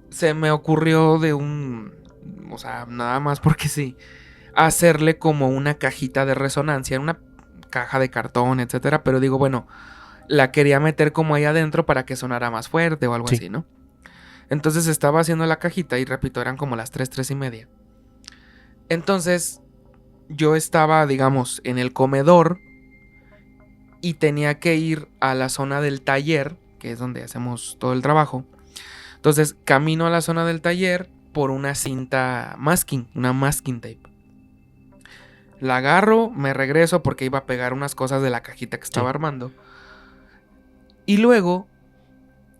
Se me ocurrió o sea, nada más porque sí, hacerle como una cajita de resonancia, una caja de cartón, etcétera. Pero digo, bueno, la quería meter como ahí adentro para que sonara más fuerte o algo Sí. así, ¿no? Entonces estaba haciendo la cajita y repito, eran como las 3 y media. Entonces yo estaba, digamos, en el comedor y tenía que ir a la zona del taller, que es donde hacemos todo el trabajo. Entonces camino a la zona del taller por una cinta masking, una masking tape. La agarro, me regreso porque iba a pegar unas cosas de la cajita que estaba armando. Y luego,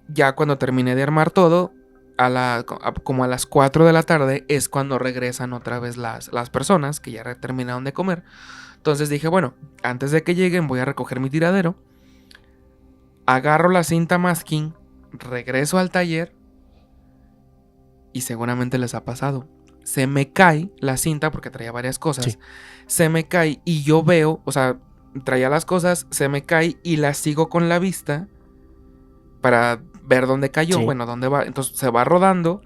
ya cuando terminé de armar todo, como a las 4 de la tarde es cuando regresan otra vez las personas que ya terminaron de comer. Entonces dije, bueno, antes de que lleguen voy a recoger mi tiradero. Agarro la cinta masking, regreso al taller y seguramente les ha pasado. Se me cae la cinta porque traía varias cosas. Sí. Se me cae y yo veo, o sea, traía las cosas, se me cae y la sigo con la vista para ver dónde cayó, Sí. bueno, dónde va. Entonces se va rodando,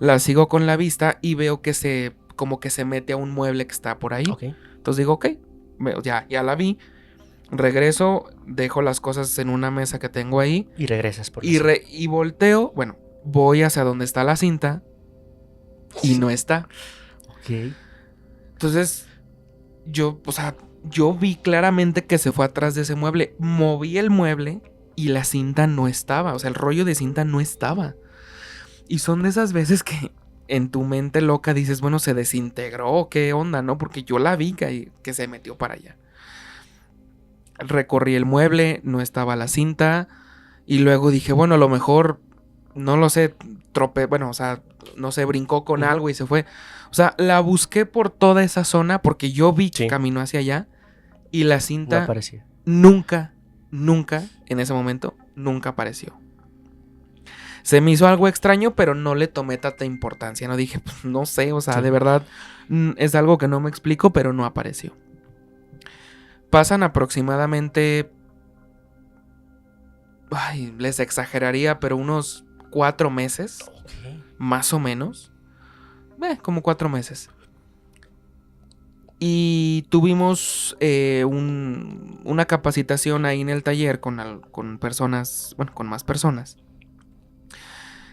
La sigo con la vista y veo que como que se mete a un mueble que está por ahí. Ok. Entonces digo, ok, ya la vi. Regreso, dejo las cosas en una mesa que tengo ahí. Y regresas por Y, eso. y volteo, bueno, voy hacia donde está la cinta y no está. Ok. Entonces, yo vi claramente que se fue atrás de ese mueble. Moví el mueble y la cinta no estaba. O sea, el rollo de cinta no estaba. Y son de esas veces que en tu mente loca dices, bueno, se desintegró, ¿qué onda, no? Porque yo la vi que se metió para allá. Recorrí el mueble, no estaba la cinta. Y luego dije, bueno, a lo mejor, no lo sé, no sé, brincó con algo y se fue. O sea, la busqué por toda esa zona porque yo vi que caminó hacia allá. Y la cinta No aparecía. nunca, en ese momento, nunca apareció. Se me hizo algo extraño, pero no le tomé tanta importancia. No dije, pues no sé, o sea, de verdad es algo que no me explico, pero no apareció. Pasan aproximadamente, les exageraría, pero unos 4 meses, más o menos. Como 4 meses. Y tuvimos una capacitación ahí en el taller con personas, bueno, con más personas.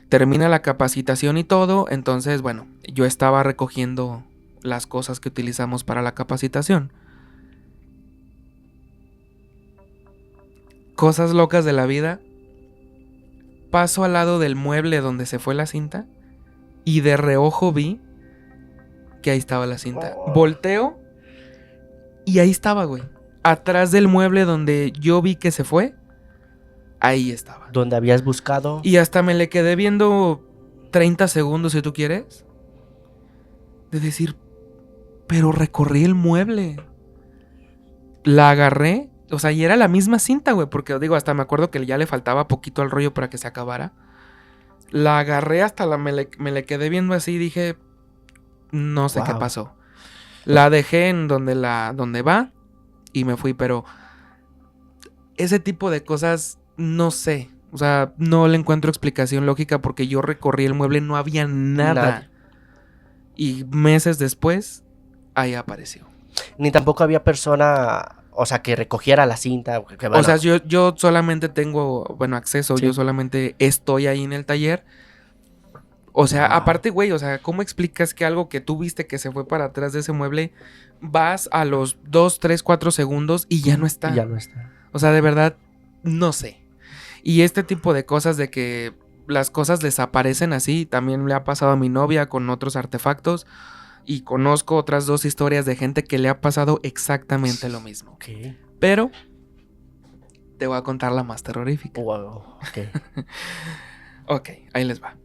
Termina la capacitación y todo, entonces, bueno, yo estaba recogiendo las cosas que utilizamos para la capacitación. Cosas locas de la vida. Paso al lado del mueble donde se fue la cinta y de reojo vi que ahí estaba la cinta. Volteo y ahí estaba, güey. Atrás del mueble donde yo vi que se fue, ahí estaba. Donde habías buscado. Y hasta me le quedé viendo 30 segundos, si tú quieres. De decir, pero recorrí el mueble. La agarré. O sea, y era la misma cinta, güey. Porque digo, hasta me acuerdo que ya le faltaba poquito al rollo para que se acabara. La agarré hasta me le quedé viendo así y dije, no sé qué pasó. La dejé en donde va y me fui, pero ese tipo de cosas no sé. O sea, no le encuentro explicación lógica porque yo recorrí el mueble, no había nada. Y meses después, ahí apareció. Ni tampoco había persona, o sea, que recogiera la cinta. Que, bueno, o sea, yo solamente tengo, bueno, acceso. Sí. Yo solamente estoy ahí en el taller. O sea, aparte, güey, o sea, ¿cómo explicas que algo que tú viste que se fue para atrás de ese mueble, vas a los 2, 3, 4 segundos y ya no está? Y ya no está. O sea, de verdad, no sé. Y este tipo de cosas de que las cosas desaparecen así, también le ha pasado a mi novia con otros artefactos. Y conozco otras 2 historias de gente que le ha pasado exactamente lo mismo. Okay. Pero te voy a contar la más terrorífica. Wow, ok. Ok, ahí les va.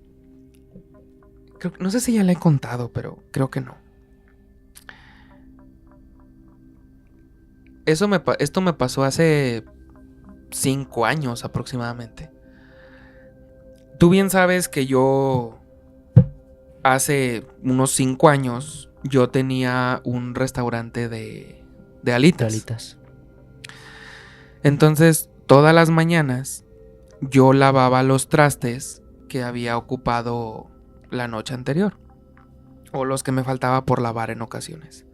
No sé si ya le he contado, pero creo que no. Esto me pasó hace 5 años aproximadamente. Tú bien sabes que yo hace unos 5 años yo tenía un restaurante de alitas. Entonces, todas las mañanas yo lavaba los trastes que había ocupado la noche anterior, o los que me faltaba por lavar en ocasiones.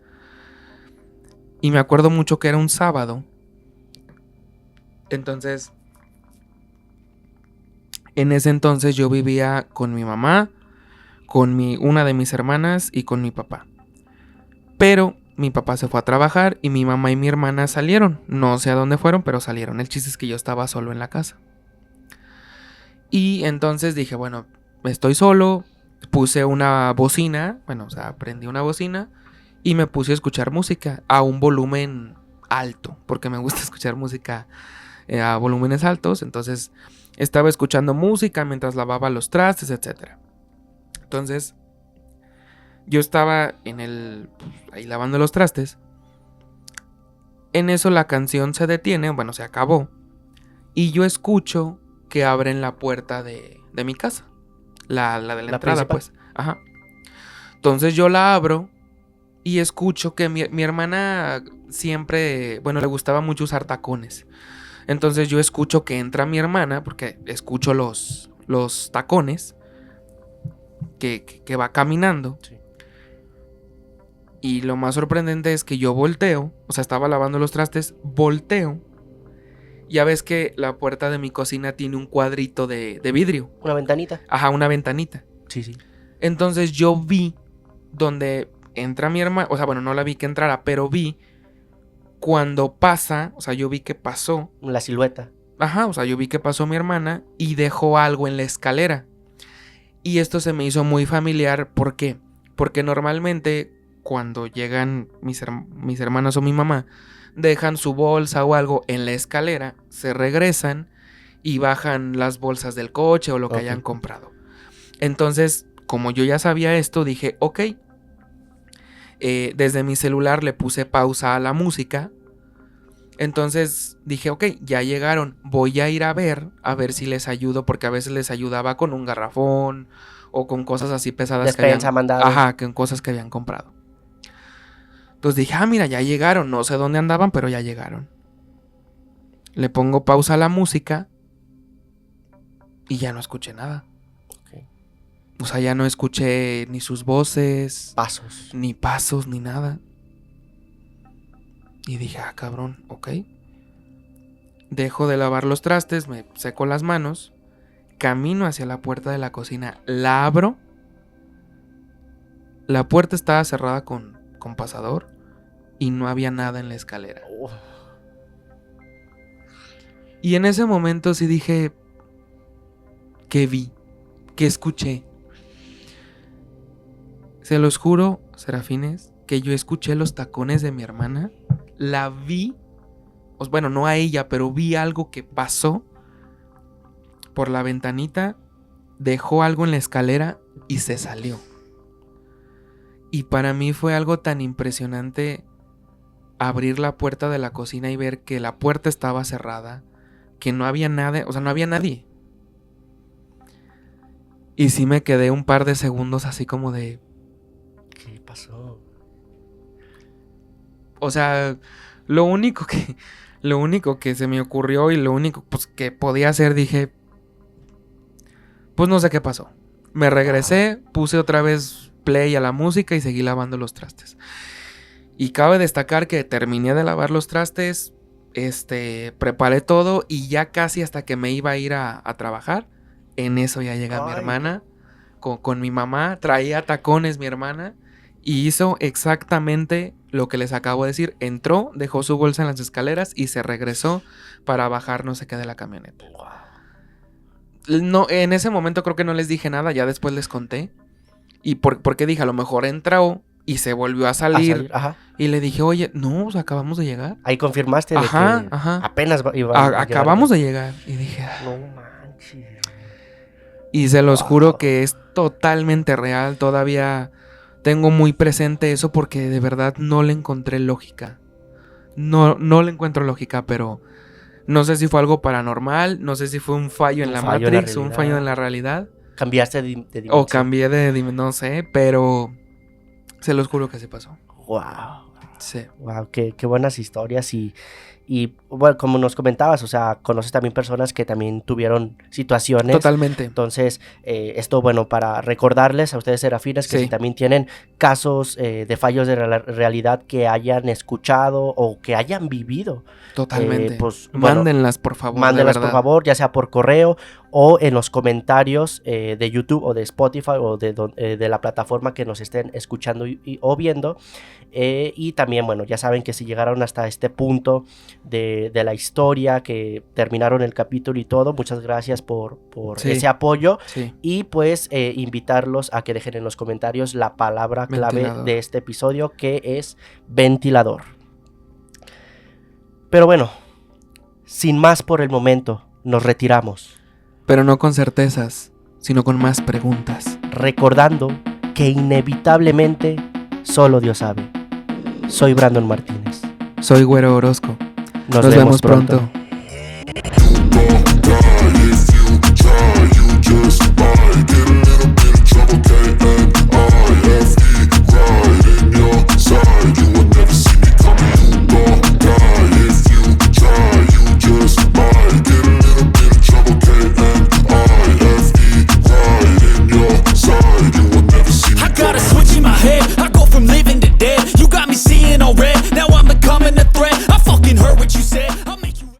Y me acuerdo mucho que era un sábado. Entonces, en ese entonces yo vivía con mi mamá, con una de mis hermanas y con mi papá. Pero mi papá se fue a trabajar y mi mamá y mi hermana salieron. No sé a dónde fueron, pero salieron. El chiste es que yo estaba solo en la casa. Y entonces dije, bueno, estoy solo. Puse una bocina, prendí una bocina y me puse a escuchar música a un volumen alto, porque me gusta escuchar música a volúmenes altos. Entonces estaba escuchando música mientras lavaba los trastes, etc. Entonces yo estaba ahí lavando los trastes. En eso la canción se detiene, se acabó. Y yo escucho que abren la puerta de mi casa. La de la entrada, principal. Pues. Ajá. Entonces yo la abro y escucho que mi hermana siempre, le gustaba mucho usar tacones. Entonces yo escucho que entra mi hermana, porque escucho los tacones. que va caminando. Sí. Y lo más sorprendente es que yo volteo, o sea, estaba lavando los trastes, volteo. Ya ves que la puerta de mi cocina tiene un cuadrito de vidrio. ¿Una ventanita? Ajá, una ventanita. Sí, sí. Entonces yo vi donde entra mi hermana, o sea, bueno, no la vi que entrara, pero vi cuando pasa, o sea, yo vi que pasó. La silueta. Ajá, o sea, yo vi que pasó mi hermana y dejó algo en la escalera. Y esto se me hizo muy familiar, ¿por qué? Porque normalmente cuando llegan mis hermanas o mi mamá, dejan su bolsa o algo en la escalera, se regresan y bajan las bolsas del coche o lo que hayan comprado. Entonces, como yo ya sabía esto, dije, ok. Desde mi celular le puse pausa a la música. Entonces dije, ok, ya llegaron, voy a ir a ver si les ayudo, porque a veces les ayudaba con un garrafón o con cosas así pesadas. Despensa, mandado. Ajá, con cosas que habían comprado. Entonces dije, mira, ya llegaron, no sé dónde andaban, pero ya llegaron. Le pongo pausa a la música y ya no escuché nada. Okay. O sea, ya no escuché ni sus voces, Pasos, ni pasos, ni nada. Y dije, cabrón, ok. Dejo de lavar los trastes, me seco las manos, camino hacia la puerta de la cocina, la abro. La puerta estaba cerrada con pasador y no había nada en la escalera. Y en ese momento sí dije, ¿qué vi? ¿Qué escuché? Se los juro, serafines, que yo escuché los tacones de mi hermana. La vi, bueno, no a ella, pero vi algo que pasó por la ventanita, dejó algo en la escalera y se salió. Y para mí fue algo tan impresionante abrir la puerta de la cocina y ver que la puerta estaba cerrada, que no había nada, o sea, no había nadie. Y sí me quedé un par de segundos así como de... ¿qué pasó? O sea, lo único que se me ocurrió y lo único pues, que podía hacer, dije, pues no sé qué pasó. Me regresé, puse otra vez play a la música y seguí lavando los trastes. Y cabe destacar que terminé de lavar los trastes, preparé todo y ya casi hasta que me iba a ir a trabajar, en eso ya llega mi hermana con mi mamá, traía tacones mi hermana y hizo exactamente lo que les acabo de decir. Entró, dejó su bolsa en las escaleras y se regresó para bajar no sé qué de la camioneta. No, en ese momento creo que no les dije nada, ya después les conté. Y porque dije, a lo mejor entró y se volvió a salir. Ajá. Y le dije, oye, no, pues acabamos de llegar. Ahí confirmaste de que apenas iba a acabamos de llegar. Y dije, no manches. Y se los juro que es totalmente real. Todavía tengo muy presente eso porque de verdad no le encontré lógica. No le encuentro lógica, pero no sé si fue algo paranormal, no sé si fue un fallo en la Matrix, un fallo en la realidad. ¿Cambiaste de dimensión? O cambié no sé, pero se los juro que se pasó. Wow. Sí. Wow, qué buenas historias y bueno, como nos comentabas, o sea, conoces también personas que también tuvieron situaciones. Totalmente. Entonces, esto, bueno, para recordarles a ustedes, serafines, que Sí. si también tienen casos de fallos de la realidad que hayan escuchado o que hayan vivido. Totalmente. Pues, bueno, mándenlas, por favor. mándenlas, de por verdad. favor, ya sea por correo o en los comentarios de YouTube o de Spotify o de la plataforma que nos estén escuchando o viendo. Y también, bueno, ya saben que si llegaron hasta este punto de la historia, que terminaron el capítulo y todo, muchas gracias por Sí. ese apoyo. Sí. Y pues invitarlos a que dejen en los comentarios la palabra clave Ventilador. de este episodio, que es ventilador. Pero bueno, sin más por el momento, nos retiramos, Pero no con certezas, sino con más preguntas. recordando que inevitablemente solo Dios sabe. Soy Brandon Martínez. Soy Güero Orozco. Nos vemos pronto. Side. you said. I'm